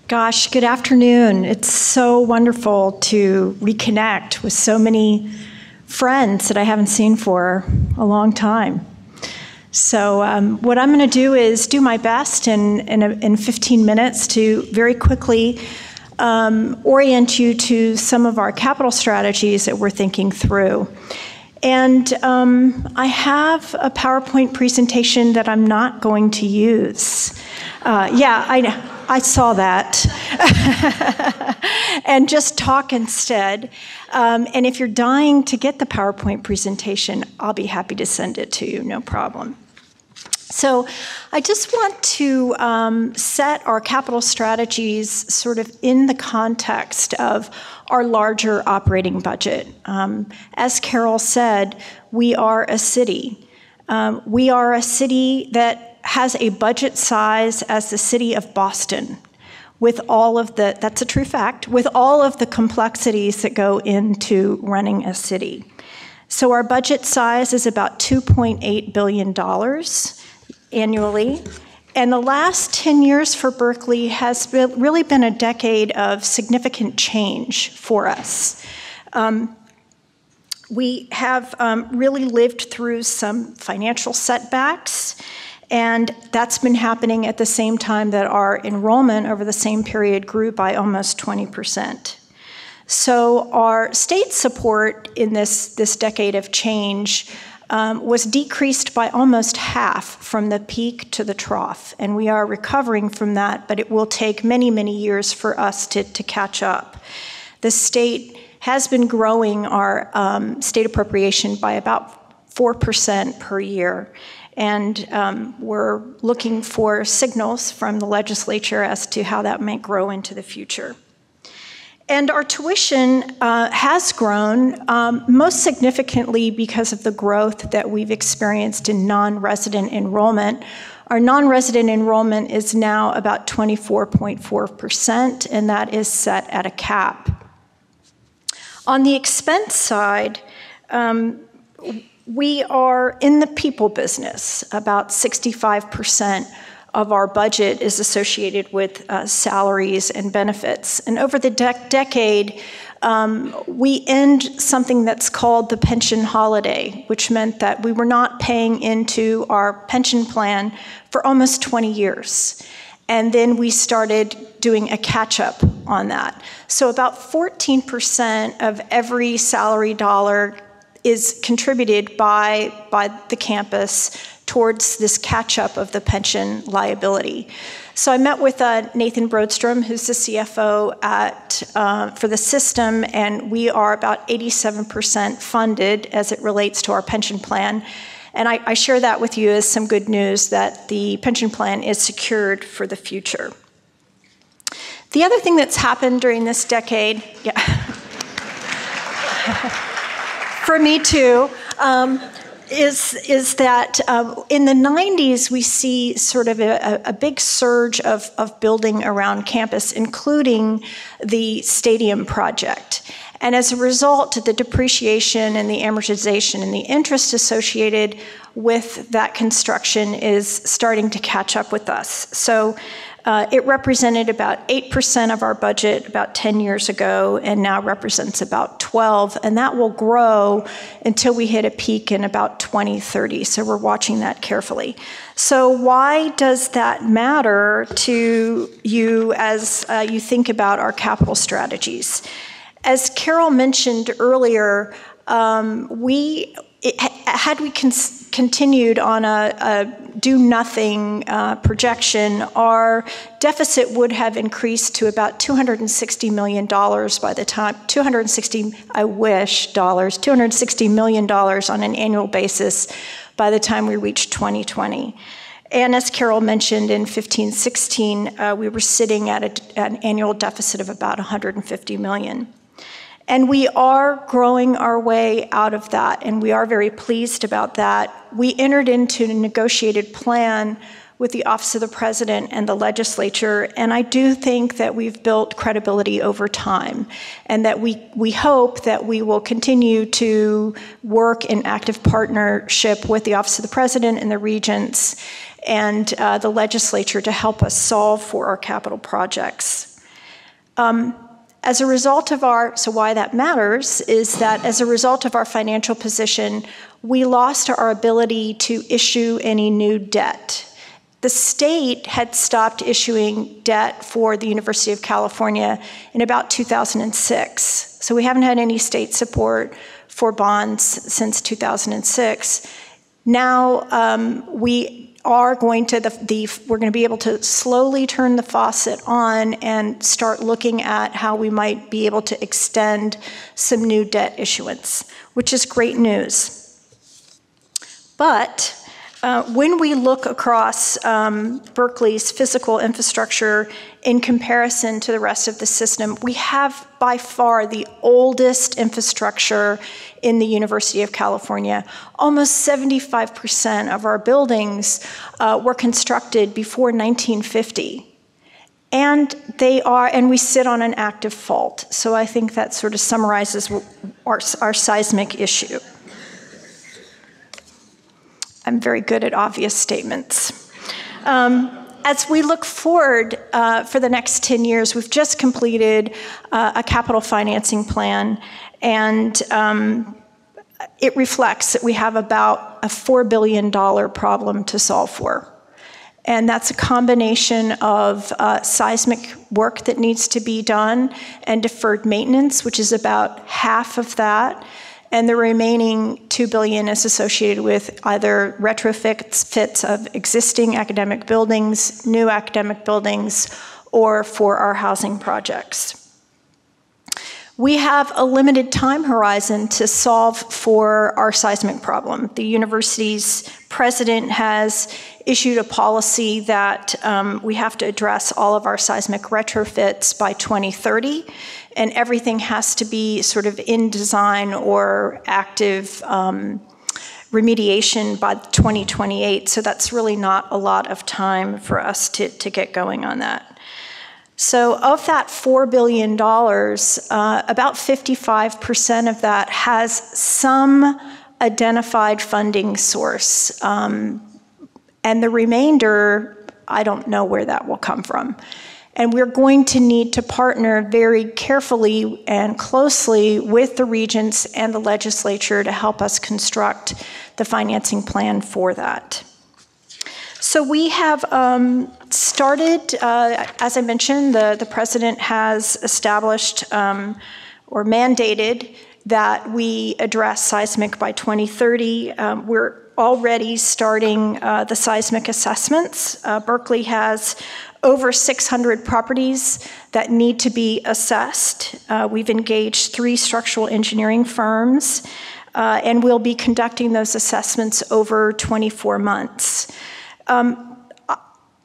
Gosh, good afternoon. It's so wonderful to reconnect with so many friends that I haven't seen for a long time. So what I'm going to do is do my best in 15 minutes to very quickly orient you to some of our capital strategies that we're thinking through. And I have a PowerPoint presentation that I'm not going to use. Yeah, I saw that. And just talk instead. And if you're dying to get the PowerPoint presentation, I'll be happy to send it to you, no problem. So I just want to set our capital strategies sort of in the context of our larger operating budget. As Carol said, we are a city. We are a city that has a budget size as the city of Boston, with all of the, that's a true fact, with all of the complexities that go into running a city. So our budget size is about $2.8 billion annually. And the last 10 years for Berkeley has really been a decade of significant change for us. We have really lived through some financial setbacks, and that's been happening at the same time that our enrollment over the same period grew by almost 20%. So our state support in this decade of change was decreased by almost half from the peak to the trough, and we are recovering from that, but it will take many, many years for us to catch up. The state has been growing our state appropriation by about 4% per year, And we're looking for signals from the legislature as to how that might grow into the future. And our tuition has grown, most significantly because of the growth that we've experienced in non-resident enrollment. Our non-resident enrollment is now about 24.4%, and that is set at a cap. On the expense side, we are in the people business. About 65% of our budget is associated with salaries and benefits. And over the decade, we end something that's called the pension holiday, which meant that we were not paying into our pension plan for almost 20 years. And then we started doing a catch-up on that. So about 14% of every salary dollar is contributed by the campus towards this catch-up of the pension liability. So I met with Nathan Brodstrom, who's the CFO for the system, and we are about 87% funded as it relates to our pension plan. And I share that with you as some good news that the pension plan is secured for the future. The other thing that's happened during this decade, for me too, is that in the 90s, we see sort of a big surge of building around campus, including the stadium project. And as a result, the depreciation and the amortization and the interest associated with that construction is starting to catch up with us. So it represented about 8% of our budget about 10 years ago, and now represents about 12%, and that will grow until we hit a peak in about 2030, so we're watching that carefully. So why does that matter to you as you think about our capital strategies? As Carol mentioned earlier, had we continued on a do-nothing projection, our deficit would have increased to about $260 million by the time, $260 million on an annual basis by the time we reach 2020. And as Carol mentioned, in 15-16, we were sitting at an annual deficit of about $150 million. And we are growing our way out of that, and we are very pleased about that. We entered into a negotiated plan with the Office of the President and the legislature, and I do think that we've built credibility over time, and that we hope that we will continue to work in active partnership with the Office of the President and the regents and the legislature to help us solve for our capital projects. As a result of so why that matters is that as a result of our financial position, we lost our ability to issue any new debt. The state had stopped issuing debt for the University of California in about 2006. So we haven't had any state support for bonds since 2006. Now we're going to be able to slowly turn the faucet on and start looking at how we might be able to extend some new debt issuance, which is great news. But when we look across Berkeley's physical infrastructure in comparison to the rest of the system, we have by far the oldest infrastructure in the University of California. Almost 75% of our buildings were constructed before 1950. And we sit on an active fault. So I think that sort of summarizes our seismic issue. I'm very good at obvious statements. As we look forward for the next 10 years, we've just completed a capital financing plan, and it reflects that we have about a $4 billion problem to solve for. And that's a combination of seismic work that needs to be done and deferred maintenance, which is about half of that. And the remaining $2 billion is associated with either retrofits of existing academic buildings, new academic buildings, or for our housing projects. We have a limited time horizon to solve for our seismic problem. The university's President has issued a policy that we have to address all of our seismic retrofits by 2030, and everything has to be sort of in design or active remediation by 2028. So that's really not a lot of time for us to get going on that. So of that $4 billion, about 55% of that has some identified funding source. And the remainder, I don't know where that will come from. And we're going to need to partner very carefully and closely with the regents and the legislature to help us construct the financing plan for that. So we have started, as I mentioned, the president has established or mandated that we address seismic by 2030. We're already starting the seismic assessments. Berkeley has over 600 properties that need to be assessed. We've engaged 3 structural engineering firms, and we'll be conducting those assessments over 24 months.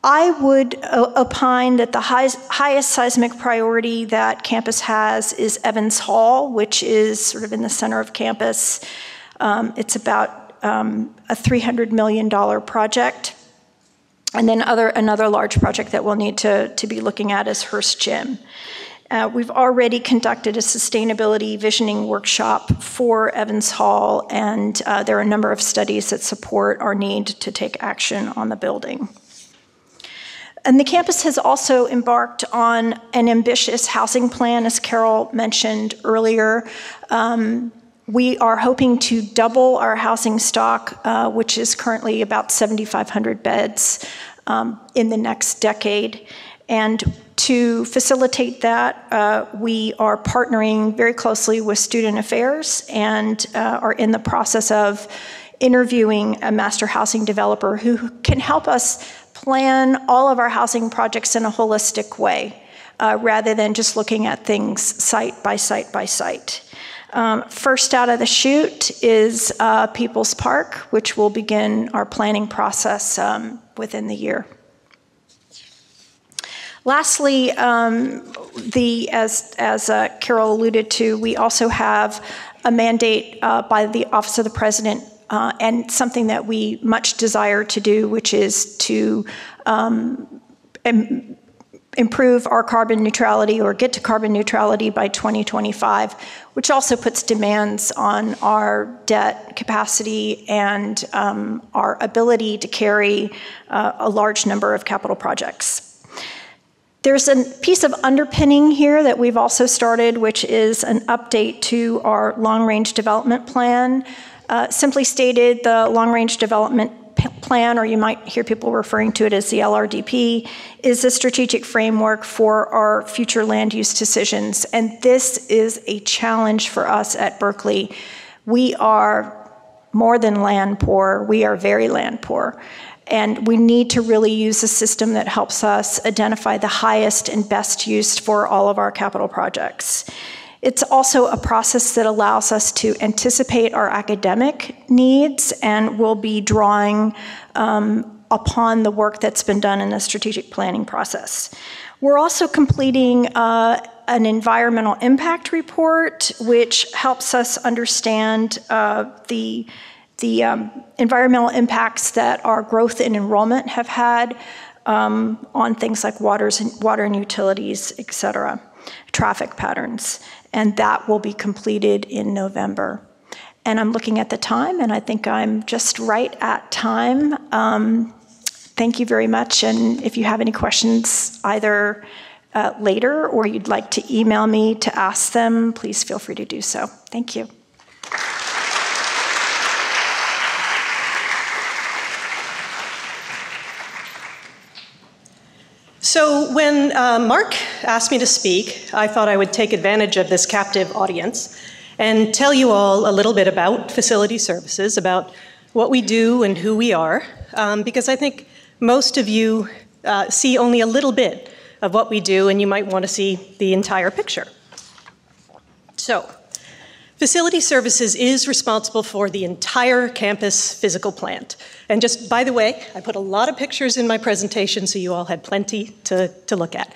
I would opine that the highest seismic priority that campus has is Evans Hall, which is sort of in the center of campus. It's about a $300 million project. And then another large project that we'll need to be looking at is Hearst Gym. We've already conducted a sustainability visioning workshop for Evans Hall, and there are a number of studies that support our need to take action on the building. And the campus has also embarked on an ambitious housing plan, as Carol mentioned earlier. We are hoping to double our housing stock, which is currently about 7,500 beds in the next decade. And to facilitate that, we are partnering very closely with Student Affairs and are in the process of interviewing a master housing developer who can help us plan all of our housing projects in a holistic way, rather than just looking at things site by site by site. First out of the chute is People's Park, which will begin our planning process within the year. Lastly, as Carol alluded to, we also have a mandate by the Office of the President and something that we much desire to do, which is to improve our carbon neutrality or get to carbon neutrality by 2025, which also puts demands on our debt capacity and our ability to carry a large number of capital projects. There's a piece of underpinning here that we've also started, which is an update to our long-range development plan. Simply stated, the long-range development plan, or you might hear people referring to it as the LRDP, is a strategic framework for our future land use decisions. And this is a challenge for us at Berkeley. We are more than land poor, we are very land poor. And we need to really use a system that helps us identify the highest and best use for all of our capital projects. It's also a process that allows us to anticipate our academic needs, and we'll be drawing upon the work that's been done in the strategic planning process. We're also completing an environmental impact report, which helps us understand the environmental impacts that our growth in enrollment have had on things like water and utilities, et cetera, traffic patterns. And that will be completed in November. And I'm looking at the time, and I think I'm just right at time. Thank you very much. And if you have any questions, either later or you'd like to email me to ask them, please feel free to do so. Thank you. So when Marc asked me to speak, I thought I would take advantage of this captive audience and tell you all a little bit about facility services, about what we do and who we are, because I think most of you see only a little bit of what we do, and you might want to see the entire picture. So, Facility Services is responsible for the entire campus physical plant. And just, by the way, I put a lot of pictures in my presentation so you all had plenty to look at.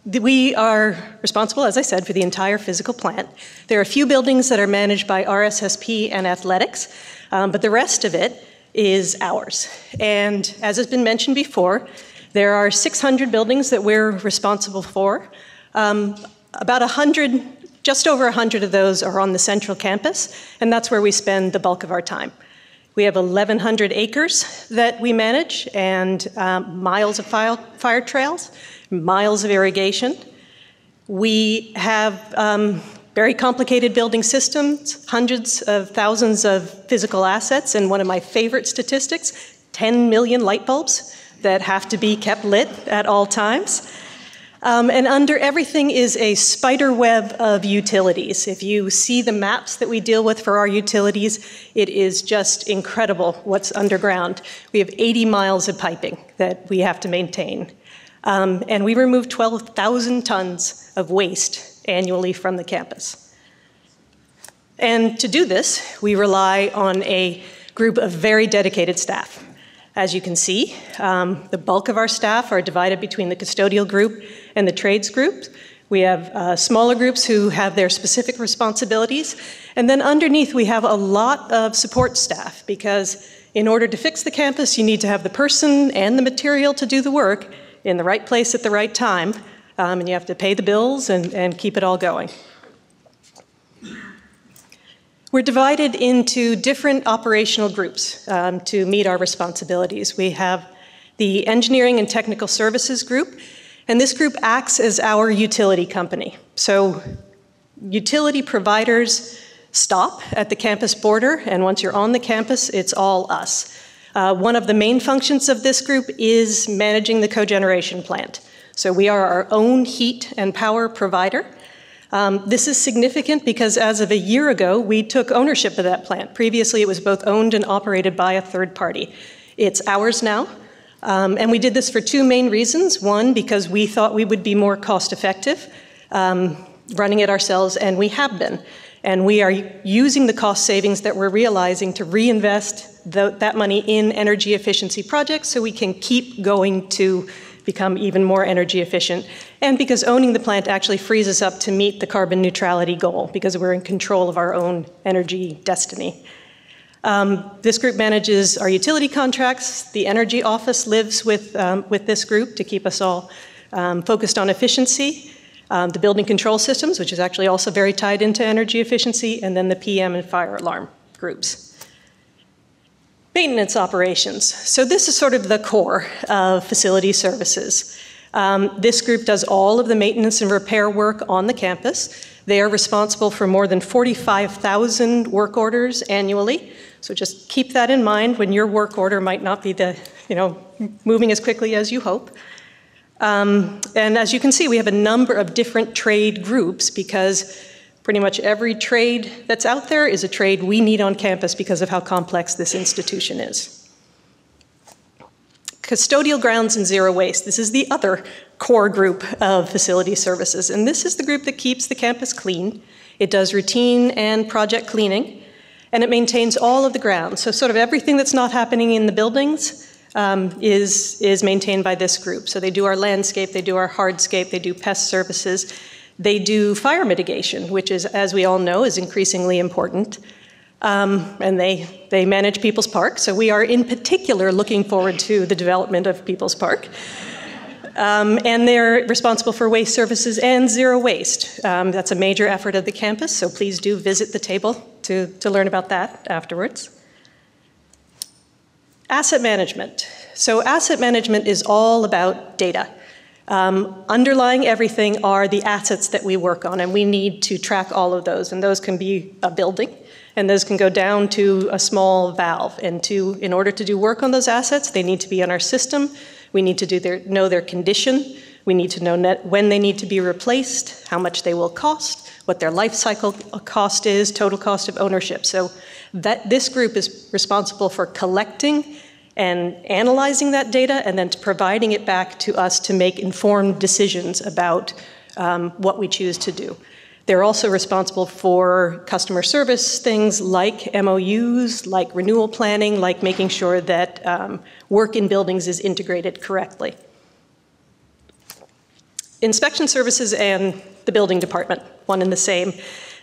We are responsible, as I said, for the entire physical plant. There are a few buildings that are managed by RSSP and athletics, but the rest of it is ours. And as has been mentioned before, there are 600 buildings that we're responsible for. About 100, just over 100 of those are on the central campus, and that's where we spend the bulk of our time. We have 1,100 acres that we manage, and miles of fire trails, miles of irrigation. We have very complicated building systems, hundreds of thousands of physical assets, and one of my favorite statistics, 10 million light bulbs that have to be kept lit at all times. And under everything is a spider web of utilities. If you see the maps that we deal with for our utilities, it is just incredible what's underground. We have 80 miles of piping that we have to maintain. And we remove 12,000 tons of waste annually from the campus. And to do this, we rely on a group of very dedicated staff. As you can see, the bulk of our staff are divided between the custodial group and the trades group. We have smaller groups who have their specific responsibilities. And then underneath, we have a lot of support staff, because in order to fix the campus, you need to have the person and the material to do the work in the right place at the right time. And you have to pay the bills and keep it all going. We're divided into different operational groups to meet our responsibilities. We have the Engineering and Technical Services group, and this group acts as our utility company. So utility providers stop at the campus border, and once you're on the campus, it's all us. One of the main functions of this group is managing the cogeneration plant. So we are our own heat and power provider. This is significant because as of a year ago, we took ownership of that plant. Previously, it was both owned and operated by a third party. It's ours now, and we did this for two main reasons. One, because we thought we would be more cost effective running it ourselves, and we have been. And we are using the cost savings that we're realizing to reinvest that money in energy efficiency projects so we can keep going to become even more energy efficient, and because owning the plant actually frees us up to meet the carbon neutrality goal, because we're in control of our own energy destiny. This group manages our utility contracts. The energy office lives with this group to keep us all focused on efficiency. The building control systems, which is actually also very tied into energy efficiency, and then the PM and fire alarm groups. Maintenance operations. So this is sort of the core of facility services. This group does all of the maintenance and repair work on the campus. They are responsible for more than 45,000 work orders annually. So just keep that in mind when your work order might not be moving as quickly as you hope. And as you can see, we have a number of different trade groups, because pretty much every trade that's out there is a trade we need on campus because of how complex this institution is. Custodial grounds and zero waste. This is the other core group of facility services, and this is the group that keeps the campus clean. It does routine and project cleaning, and it maintains all of the grounds. So sort of everything that's not happening in the buildings is maintained by this group. So they do our landscape, they do our hardscape, they do pest services. They do fire mitigation, which is, as we all know, is increasingly important. And they manage People's Park. So we are in particular looking forward to the development of People's Park. And they're responsible for waste services and zero waste. That's a major effort of the campus, so please do visit the table to learn about that afterwards. Asset management. So asset management is all about data. Underlying everything are the assets that we work on, and we need to track all of those. And those can be a building, and those can go down to a small valve. And in order to do work on those assets, they need to be on our system. We need to know their condition. We need to know when they need to be replaced, how much they will cost, what their life cycle cost is, total cost of ownership. So this group is responsible for collecting and analyzing that data, and then providing it back to us to make informed decisions about what we choose to do. They're also responsible for customer service things like MOUs, like renewal planning, like making sure that work in buildings is integrated correctly. Inspection services and the building department, one and the same.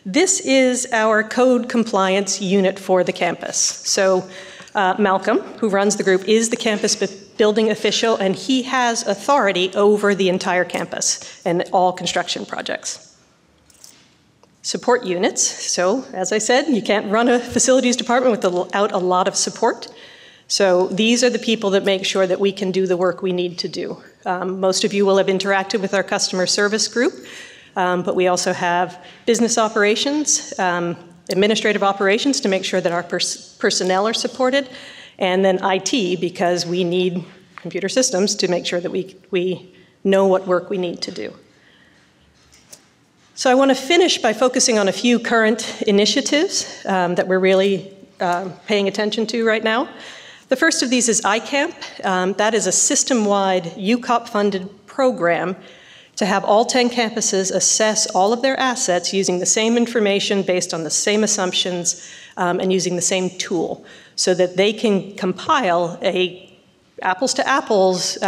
This is our code compliance unit for the campus. So Malcolm, who runs the group, is the campus building official, and he has authority over the entire campus and all construction projects. Support units. So, as I said, you can't run a facilities department without a lot of support. So these are the people that make sure that we can do the work we need to do. Most of you will have interacted with our customer service group, but we also have business operations, administrative operations to make sure that our personnel are supported, and then IT, because we need computer systems to make sure that we know what work we need to do. So I want to finish by focusing on a few current initiatives that we're really paying attention to right now. The first of these is iCamp. That is a system-wide UCOP-funded program to have all 10 campuses assess all of their assets using the same information based on the same assumptions and using the same tool so that they can compile a apples-to-apples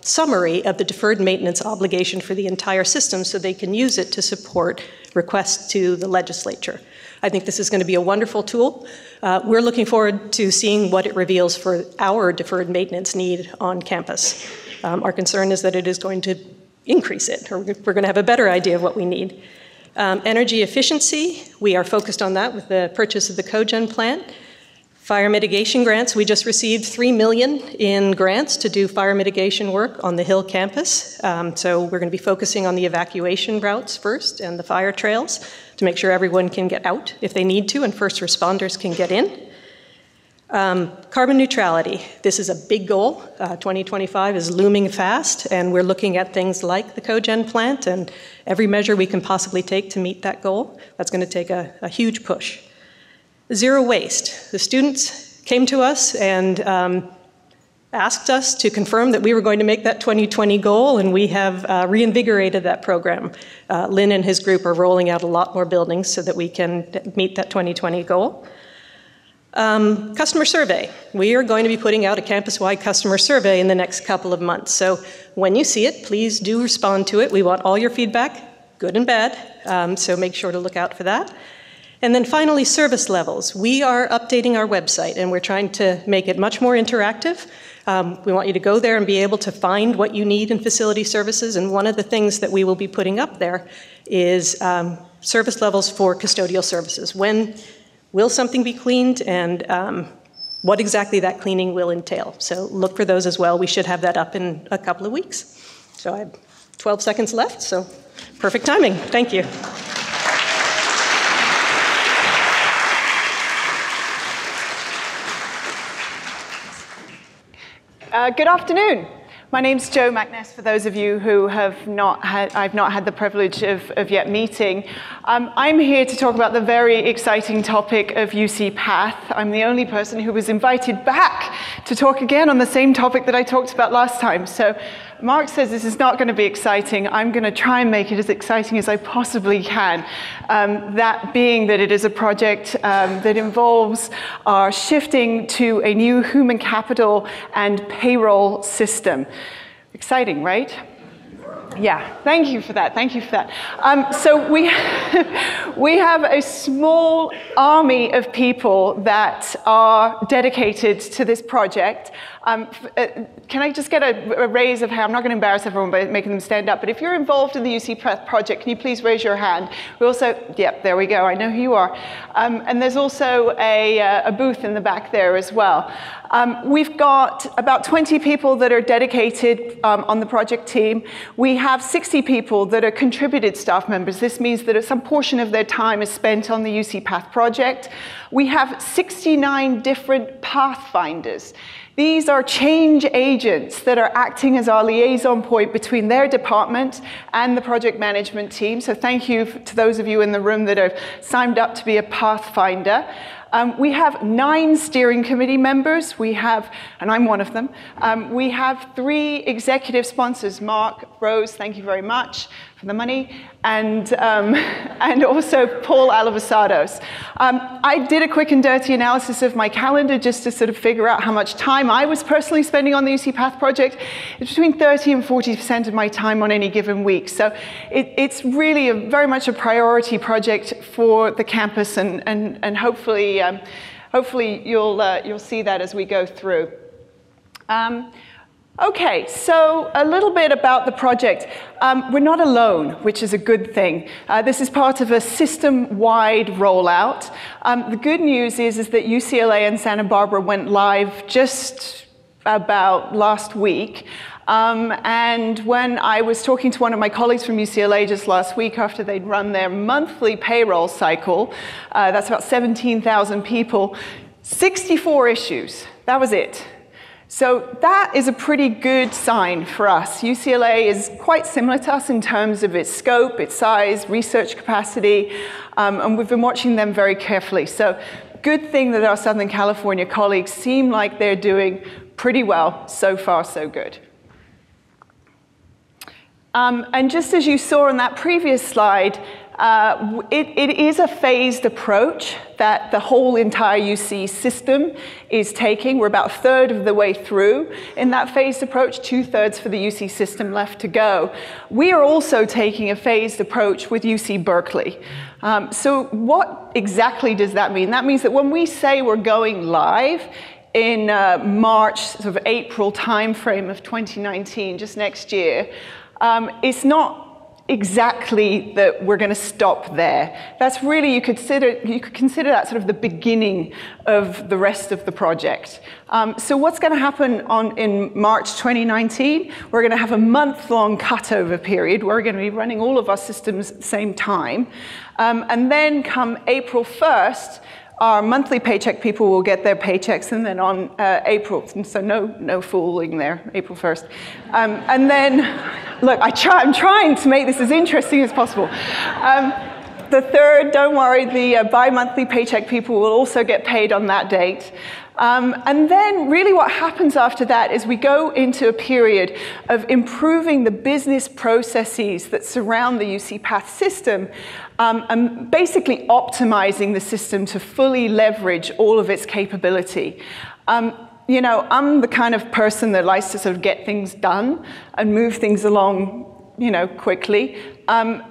summary of the deferred maintenance obligation for the entire system so they can use it to support requests to the legislature. I think this is going to be a wonderful tool. We're looking forward to seeing what it reveals for our deferred maintenance need on campus. Our concern is that it is going to increase it, or we're going to have a better idea of what we need. Energy efficiency, we are focused on that with the purchase of the cogen plant. Fire mitigation grants, we just received $3 million in grants to do fire mitigation work on the Hill campus. So we're going to be focusing on the evacuation routes first and the fire trails to make sure everyone can get out if they need to and first responders can get in. Carbon neutrality, this is a big goal. 2025 is looming fast, and we're looking at things like the cogen plant and every measure we can possibly take to meet that goal. That's going to take a huge push. Zero waste. The students came to us and asked us to confirm that we were going to make that 2020 goal, and we have reinvigorated that program. Lynn and his group are rolling out a lot more buildings so that we can meet that 2020 goal. Customer survey. We are going to be putting out a campus-wide customer survey in the next couple of months. So when you see it, please do respond to it. We want all your feedback, good and bad, so make sure to look out for that. And then finally, service levels. We are updating our website, and we're trying to make it much more interactive. We want you to go there and be able to find what you need in facility services, and one of the things that we will be putting up there is service levels for custodial services. When will something be cleaned, and what exactly that cleaning will entail. So look for those as well. We should have that up in a couple of weeks. So I have 12 seconds left, so perfect timing. Thank you. Good afternoon. My name's Jo Mackness, for those of you who I've not had the privilege of yet meeting. I'm here to talk about the very exciting topic of UC Path. I'm the only person who was invited back to talk again on the same topic that I talked about last time. So Marc says this is not going to be exciting. I'm going to try and make it as exciting as I possibly can. That being that it is a project that involves our shifting to a new human capital and payroll system. Exciting, right? Yeah, thank you for that. Thank you for that. So we have a small army of people that are dedicated to this project. Can I just get a raise of hand? I'm not going to embarrass everyone by making them stand up, but if you're involved in the UC project, can you please raise your hand? We also, yep, there we go. I know who you are. And there's also a booth in the back there as well. We've got about 20 people that are dedicated on the project team. We have 60 people that are contributed staff members. This means that some portion of their time is spent on the UC Path project. We have 69 different pathfinders. These are change agents that are acting as our liaison point between their department and the project management team. So thank you to those of you in the room that have signed up to be a pathfinder. We have 9 steering committee members. We have, and I'm one of them, we have 3 executive sponsors, Marc, Rose, thank you very much for the money, and also Paul Alivasados. I did a quick and dirty analysis of my calendar just to sort of figure out how much time I was personally spending on the UC Path project. It's between 30 and 40% of my time on any given week. So it's really very much a priority project for the campus, and hopefully you'll see that as we go through. Okay, so a little bit about the project. We're not alone, which is a good thing. This is part of a system-wide rollout. The good news is that UCLA and Santa Barbara went live just about last week. And when I was talking to one of my colleagues from UCLA just last week after they'd run their monthly payroll cycle, that's about 17,000 people, 64 issues, that was it. So that is a pretty good sign for us. UCLA is quite similar to us in terms of its scope, its size, research capacity, and we've been watching them very carefully. So good thing that our Southern California colleagues seem like they're doing pretty well. So far, so good. And just as you saw on that previous slide, it is a phased approach that the whole entire UC system is taking. We're about a third of the way through in that phased approach, 2/3 for the UC system left to go. We are also taking a phased approach with UC Berkeley. So what exactly does that mean? That means that when we say we're going live in March, sort of April timeframe of 2019, just next year, it's not exactly that we're going to stop there. That's really, you could consider that sort of the beginning of the rest of the project. So what's going to happen in March 2019? We're going to have a month-long cutover period. We're going to be running all of our systems at the same time. And then come April 1st, our monthly paycheck people will get their paychecks, and then on April, so no fooling there, April 1st. And then, look, I'm trying to make this as interesting as possible. The 3rd, don't worry, the bi-monthly paycheck people will also get paid on that date. And then really what happens after that is we go into a period of improving the business processes that surround the UC Path system, and basically optimizing the system to fully leverage all of its capability. You know, I'm the kind of person that likes to sort of get things done and move things along, you know, quickly. And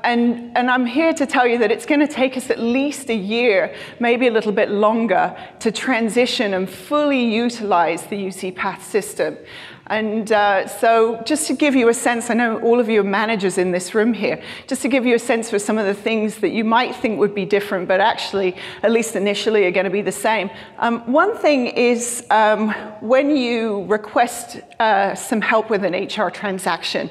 I'm here to tell you that it's going to take us at least a year, maybe a little bit longer, to transition and fully utilize the UC Path system. And so just to give you a sense, I know all of you are managers in this room here, just to give you a sense for some of the things that you might think would be different, but actually, at least initially, are going to be the same. One thing is when you request some help with an HR transaction,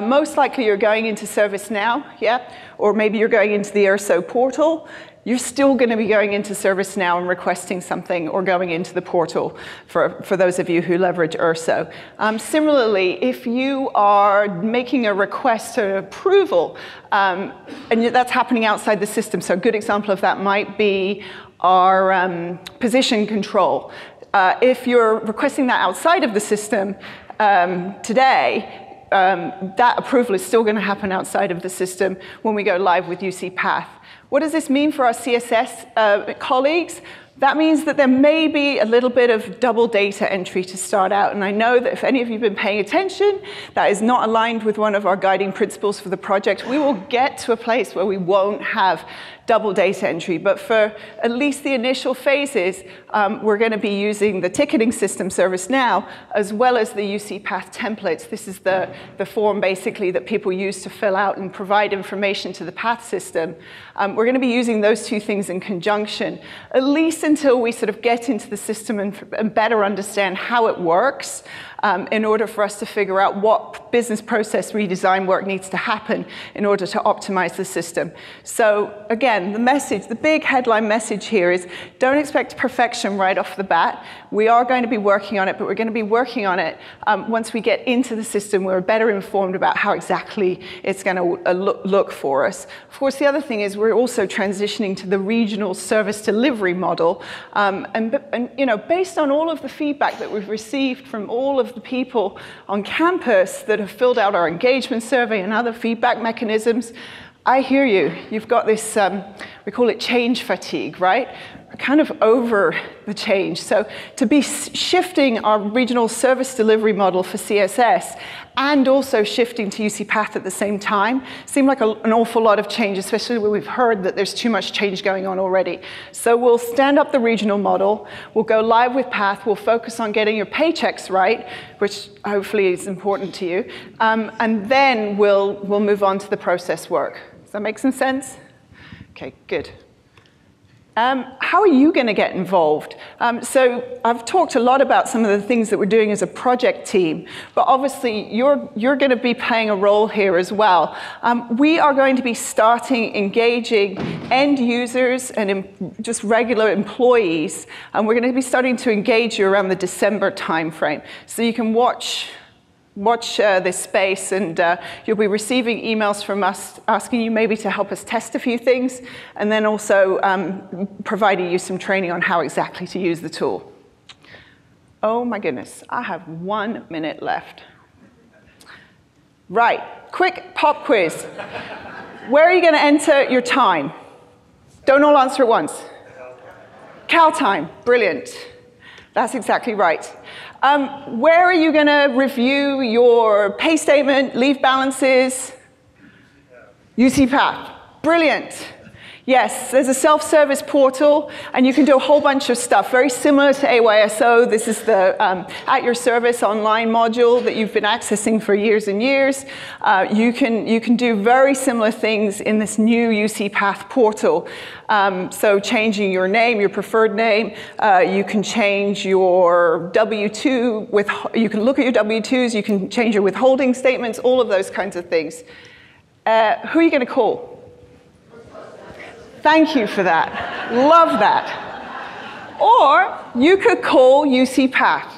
most likely you're going into ServiceNow, yeah? Or maybe you're going into the URSO portal. You're still going to be going into ServiceNow and requesting something, or going into the portal for those of you who leverage URSO. Similarly, if you are making a request or approval, and that's happening outside the system, so a good example of that might be our position control. If you're requesting that outside of the system today, that approval is still going to happen outside of the system when we go live with UC Path. What does this mean for our CSS colleagues? That means that there may be a little bit of double data entry to start out, and I know that if any of you have been paying attention, that is not aligned with one of our guiding principles for the project. We will get to a place where we won't have double data entry, but for at least the initial phases, we're going to be using the ticketing system ServiceNow, as well as the UC Path templates. This is the form basically that people use to fill out and provide information to the Path system. We're going to be using those two things in conjunction, at least until we sort of get into the system and better understand how it works, in order for us to figure out what business process redesign work needs to happen in order to optimize the system. So again, again, the message, the big headline message here is don't expect perfection right off the bat. We are going to be working on it, but we're going to be working on it once we get into the system. We're better informed about how exactly it's going to look for us. Of course, the other thing is we're also transitioning to the regional service delivery model. And you know, based on all of the feedback that we've received from all of the people on campus that have filled out our engagement survey and other feedback mechanisms, I hear you. You've got this, we call it change fatigue, right? We're kind of over the change. So to be shifting our regional service delivery model for CSS and also shifting to UC Path at the same time seemed like an awful lot of change, especially when we've heard that there's too much change going on already. So we'll stand up the regional model, we'll go live with Path, we'll focus on getting your paychecks right, which hopefully is important to you, and then we'll move on to the process work. Does that make some sense? Okay, good. How are you going to get involved? So I've talked a lot about some of the things that we're doing as a project team, but obviously you're going to be playing a role here as well. We are going to be starting engaging end users and just regular employees, and we're going to be starting to engage you around the December timeframe. So you can watch this space, and you'll be receiving emails from us asking you maybe to help us test a few things, and then also providing you some training on how exactly to use the tool. Oh my goodness, I have 1 minute left. Right, quick pop quiz. Where are you going to enter your time? Don't all answer at once. Cal time, brilliant. That's exactly right. Where are you going to review your pay statement, leave balances? UC Path. Brilliant. Yes, there's a self-service portal, and you can do a whole bunch of stuff, very similar to AYSO. This is the At Your Service online module that you've been accessing for years and years. You can do very similar things in this new UC Path portal. So changing your name, your preferred name, you can change your W-2, you can look at your W-2s, you can change your withholding statements, all of those kinds of things. Who are you going to call? Thank you for that. Love that. Or you could call UC Path.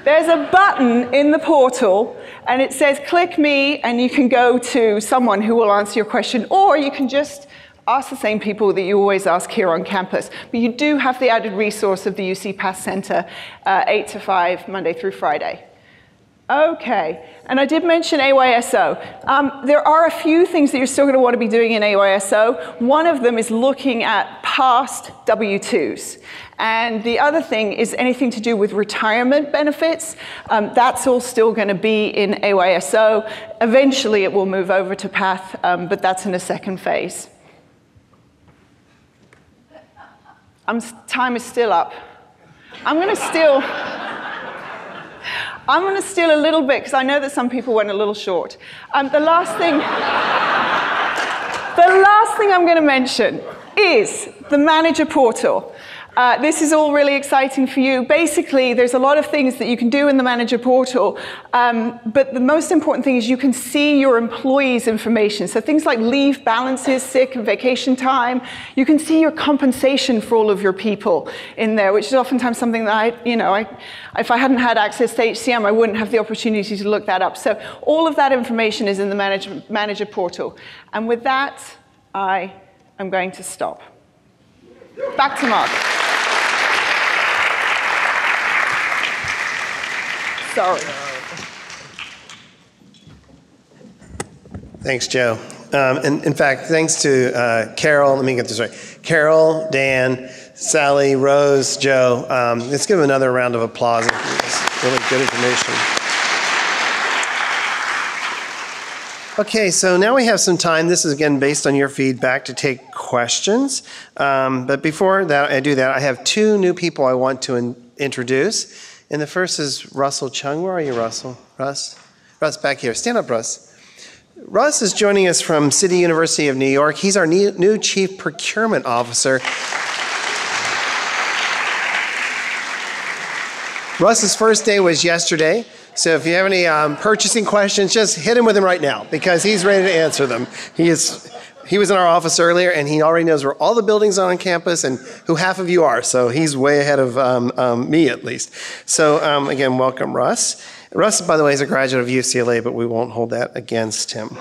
There's a button in the portal, and it says, click me, and you can go to someone who will answer your question, or you can just ask the same people that you always ask here on campus. But you do have the added resource of the UC Path Center, 8 to 5, Monday through Friday. Okay, and I did mention AYSO. There are a few things that you're still going to want to be doing in AYSO. One of them is looking at past W-2s. And the other thing is anything to do with retirement benefits. That's all still going to be in AYSO. Eventually it will move over to Path, but that's in a second phase. Time is still up. I'm going to steal a little bit, because I know that some people went a little short. The last thing I'm going to mention is the manager portal. This is all really exciting for you. Basically, there's a lot of things that you can do in the manager portal, but the most important thing is you can see your employees' information. So things like leave balances, sick and vacation time. You can see your compensation for all of your people in there, which is oftentimes something that if I hadn't had access to HCM, I wouldn't have the opportunity to look that up. So all of that information is in the manager portal. And with that, I am going to stop. Back to Marc. Sorry. Thanks, Joe. In fact, thanks to Carol. Let me get this right. Carol, Dan, Sally, Rose, Joe. Let's give them another round of applause. It's really good information. Okay, so now we have some time. This is, again, based on your feedback to take questions. But before that, I have two new people I want to introduce. And the first is Russell Chung. Where are you, Russell? Russ, back here. Stand up, Russ. Russ is joining us from City University of New York. He's our new Chief Procurement Officer. Russ's first day was yesterday. So if you have any purchasing questions, just hit him with them right now, because he's ready to answer them. He is He was in our office earlier, and he already knows where all the buildings are on campus and who half of you are. So he's way ahead of me, at least. So again, welcome, Russ. Russ, by the way, is a graduate of UCLA, but we won't hold that against him.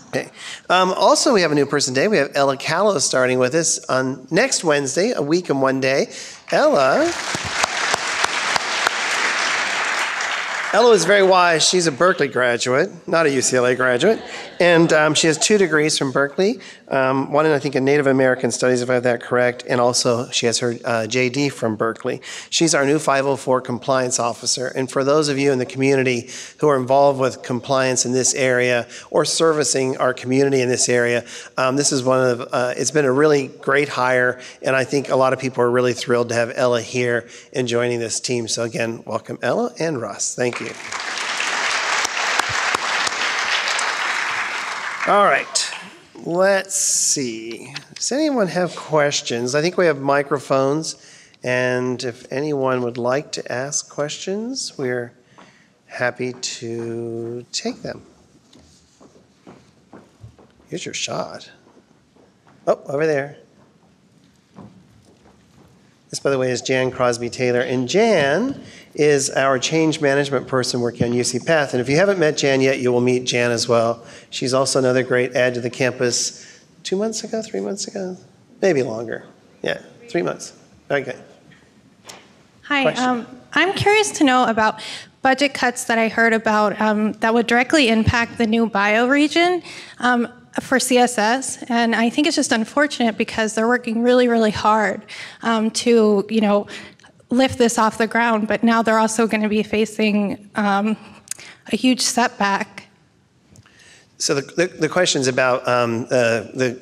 Okay. Also, we have a new person today. We have Ella Callow starting with us on next Wednesday, a week and 1 day. Ella is very wise. She's a Berkeley graduate, not a UCLA graduate. And she has 2 degrees from Berkeley, one in, I think, in Native American Studies, if I have that correct, and also she has her JD from Berkeley. She's our new 504 compliance officer. And for those of you in the community who are involved with compliance in this area or servicing our community in this area, this is one of, it's been a really great hire, and I think a lot of people are really thrilled to have Ella here and joining this team. So again, welcome Ella and Russ. Thank you. All right, let's see. Does anyone have questions? I think we have microphones, and if anyone would like to ask questions, we're happy to take them. Here's your shot. Oh, over there. This, by the way, is Jan Crosby Taylor, and Jan is our change management person working on UC Path. And if you haven't met Jan yet, you will meet Jan as well. She's also another great add to the campus 2 months ago, 3 months ago, maybe longer. Yeah, 3 months. Okay. Hi, I'm curious to know about budget cuts that I heard about that would directly impact the new bioregion for CSS. And I think it's just unfortunate because they're working really, really hard to, lift this off the ground, but now they're also going to be facing a huge setback. So the question's about the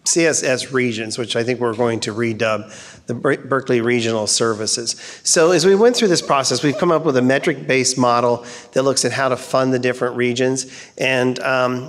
CSS regions, which I think we're going to redub the Berkeley Regional Services. So as we went through this process, we've come up with a metric-based model that looks at how to fund the different regions. And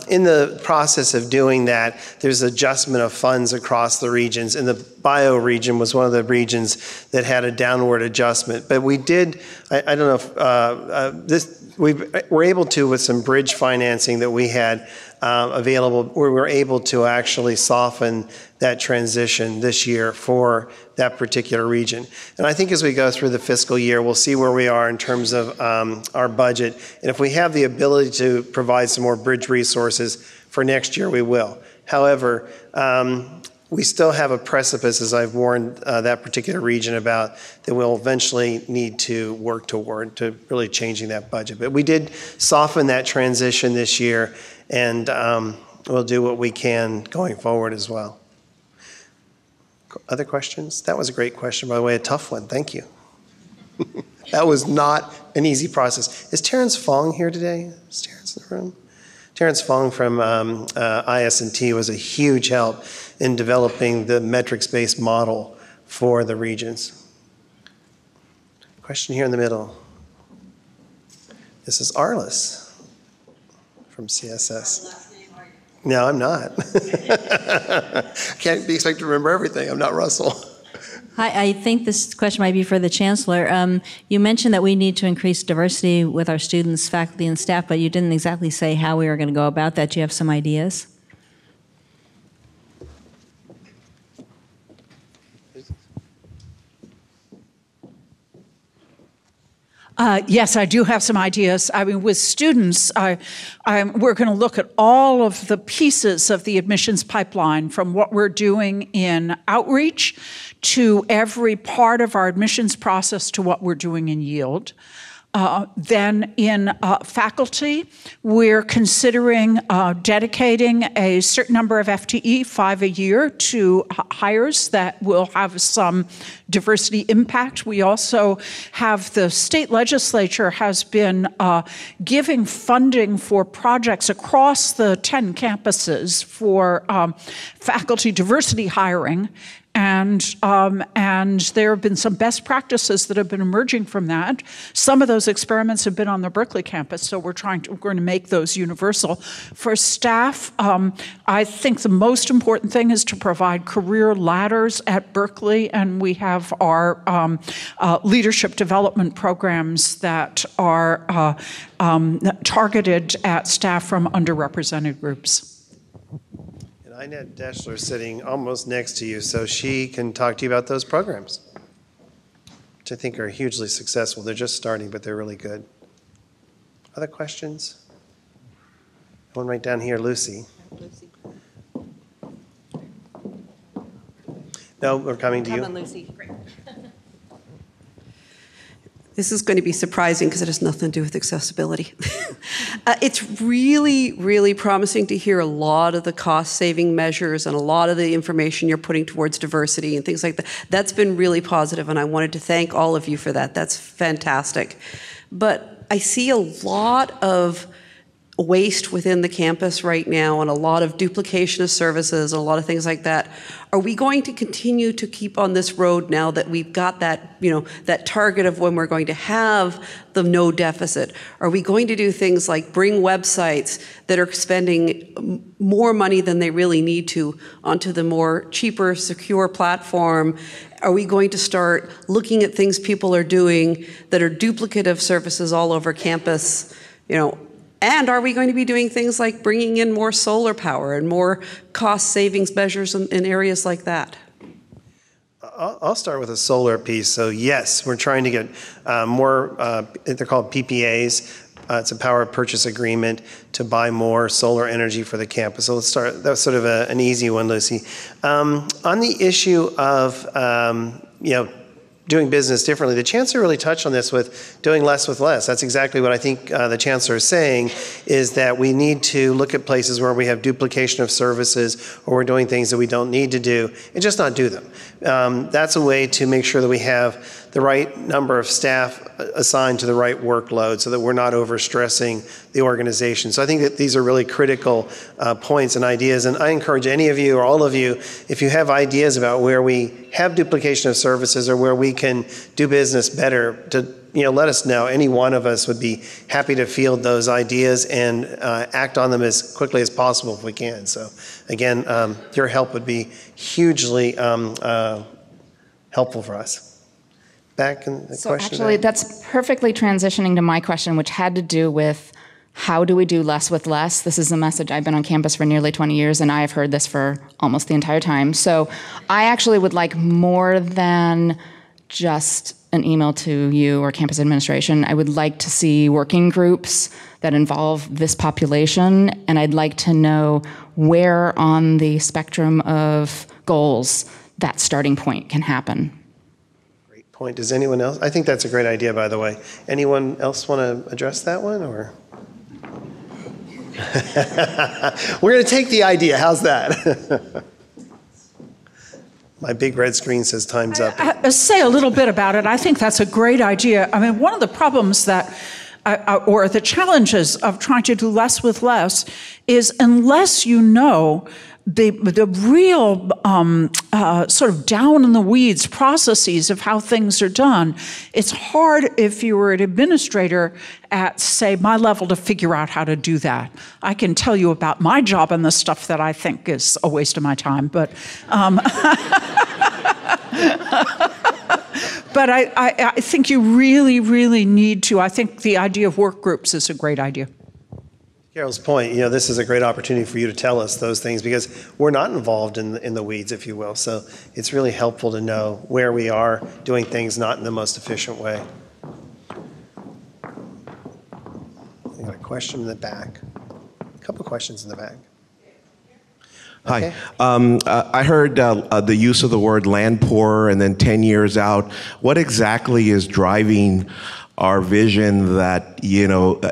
in the process of doing that, there's adjustment of funds across the regions. And the bio region was one of the regions that had a downward adjustment. But we did, I don't know if we were able to, with some bridge financing that we had available, we were able to actually soften that transition this year for that particular region. And I think as we go through the fiscal year, we'll see where we are in terms of our budget. And if we have the ability to provide some more bridge resources for next year, we will. However, we still have a precipice, as I've warned that particular region about, that we'll eventually need to work toward to really changing that budget. But we did soften that transition this year, and we'll do what we can going forward as well. Other questions? That was a great question, by the way, a tough one. Thank you. That was not an easy process. Is Terrence Fong here today? Is Terrence in the room? Terrence Fong from IS&T was a huge help in developing the metrics-based model for the regions. Question here in the middle. This is Arliss from CSS. No, I'm not. Can't be expected to remember everything. I'm not Russell. Hi, I think this question might be for the Chancellor. You mentioned that we need to increase diversity with our students, faculty, and staff, but you didn't exactly say how we were going to go about that. Do you have some ideas? Yes, I do have some ideas. I mean, with students, we're going to look at all of the pieces of the admissions pipeline, from what we're doing in outreach to every part of our admissions process to what we're doing in yield. Then in faculty, we're considering dedicating a certain number of FTE, 5 a year, to hires that will have some diversity impact. We also have the state legislature has been giving funding for projects across the 10 campuses for faculty diversity hiring. And there have been some best practices that have been emerging from that. Some of those experiments have been on the Berkeley campus, so we're going to make those universal. For staff, I think the most important thing is to provide career ladders at Berkeley, and we have our leadership development programs that are targeted at staff from underrepresented groups. And Inette Deschler is sitting almost next to you, so she can talk to you about those programs, which I think are hugely successful. They're just starting, but they're really good. Other questions? One right down here, Lucy. No, we're coming to you. Come on, Lucy. Great. This is going to be surprising because it has nothing to do with accessibility. It's really, really promising to hear a lot of the cost-saving measures and a lot of the information you're putting towards diversity and things like that. That's been really positive, and I wanted to thank all of you for that. That's fantastic. But I see a lot of waste within the campus right now and a lot of duplication of services and a lot of things like that. Are we going to continue to keep on this road now that we've got that, that target of when we're going to have the no deficit? Are we going to do things like bring websites that are spending more money than they really need to onto the more cheaper, secure platform? Are we going to start looking at things people are doing that are duplicative services all over campus, And are we going to be doing things like bringing in more solar power and more cost savings measures in areas like that? I'll start with a solar piece. So yes, we're trying to get more, they're called PPAs. It's a power purchase agreement to buy more solar energy for the campus. So let's start, that's sort of an easy one, Lucy. On the issue of, doing business differently. The Chancellor really touched on this with doing less with less. That's exactly what I think the Chancellor is saying, is that we need to look at places where we have duplication of services or we're doing things that we don't need to do and just not do them. That's a way to make sure that we have the right number of staff assigned to the right workload so that we're not overstressing the organization. So I think that these are really critical points and ideas. And I encourage any of you or all of you, if you have ideas about where we have duplication of services or where we can do business better, to let us know. Any one of us would be happy to field those ideas and act on them as quickly as possible if we can. So again, your help would be hugely helpful for us. Back in the so question. Actually, that's perfectly transitioning to my question, which had to do with how do we do less with less? This is a message. I've been on campus for nearly 20 years, and I've heard this for almost the entire time. So I actually would like more than just an email to you or campus administration. I would like to see working groups that involve this population, and I'd like to know where on the spectrum of goals that starting point can happen. Point. Does anyone else? I think that's a great idea, by the way. Anyone else want to address that one, or? We're going to take the idea. How's that? My big red screen says time's up. I'll say a little bit about it. I think that's a great idea. I mean, one of the problems that, or the challenges of trying to do less with less is unless you know the real sort of down in the weeds processes of how things are done, it's hard if you were an administrator at, say, my level to figure out how to do that. I can tell you about my job and the stuff that I think is a waste of my time, but but I think you really, really need to. I think the idea of work groups is a great idea. Carol's point, this is a great opportunity for you to tell us those things because we're not involved in the weeds, if you will. So it's really helpful to know where we are doing things not in the most efficient way. I got a question in the back. A couple questions in the back. Okay. Hi. I heard the use of the word land poor and then 10 years out. What exactly is driving our vision that,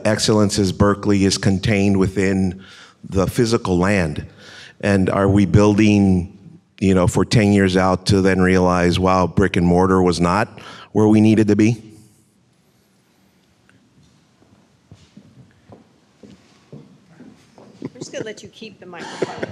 Excellences Berkeley is contained within the physical land? And are we building, for 10 years out to then realize, wow, brick and mortar was not where we needed to be? We're just going to let you keep the microphone.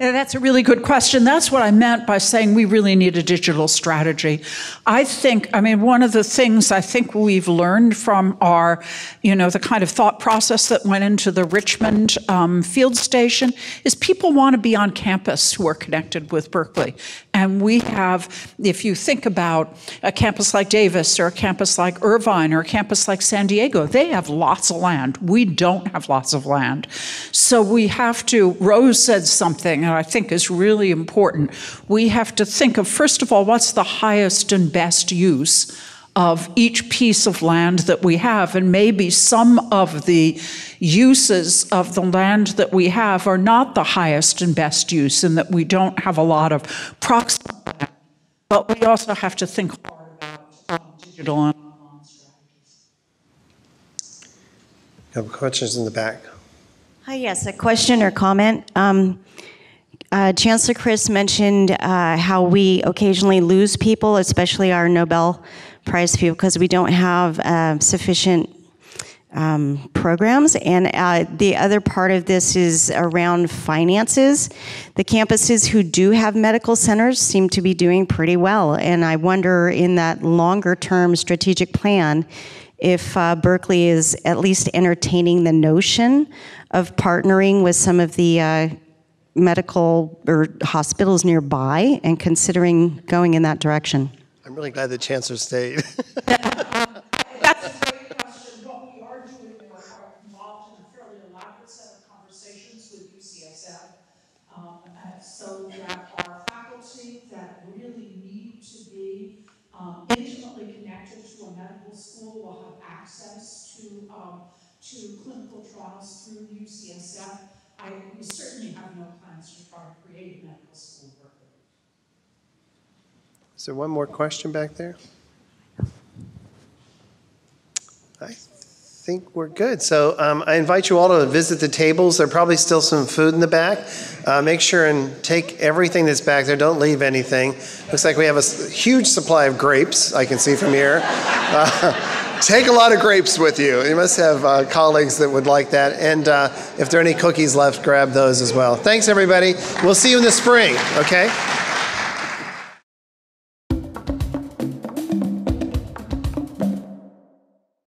Yeah, that's a really good question. That's what I meant by saying we really need a digital strategy. One of the things I think we've learned from our, the kind of thought process that went into the Richmond field station is people want to be on campus who are connected with Berkeley. And we have, if you think about a campus like Davis or a campus like Irvine or a campus like San Diego, they have lots of land. We don't have lots of land. So we have to, Rose said something that I think is really important. We have to think of, first of all, what's the highest and best use of each piece of land that we have, and maybe some of the uses of the land that we have are not the highest and best use, and that we don't have a lot of proximate land, but we also have to think hard about digital and online strategies. A couple questions in the back. Hi, yes, a question or comment. Chancellor Christ mentioned how we occasionally lose people, especially our Nobel Prize people, because we don't have sufficient programs. And the other part of this is around finances. The campuses who do have medical centers seem to be doing pretty well. And I wonder, in that longer term strategic plan, if Berkeley is at least entertaining the notion of partnering with some of the medical or hospitals nearby and considering going in that direction. I'm really glad the Chancellor stayed. That's a great question. What we are doing, we're involved in a fairly elaborate set of conversations with UCSF, so that our faculty that really need to be intimately connected to a medical school will have access to clinical trials through UCSF. We certainly have no plans to try to create a medical school in Berkeley. Is there one more question back there? I think we're good. So I invite you all to visit the tables. There's probably still some food in the back. Make sure and take everything that's back there. Don't leave anything. Looks like we have a huge supply of grapes, I can see from here. Take a lot of grapes with you. You must have colleagues that would like that. And if there are any cookies left, grab those as well. Thanks, everybody. We'll see you in the spring, okay?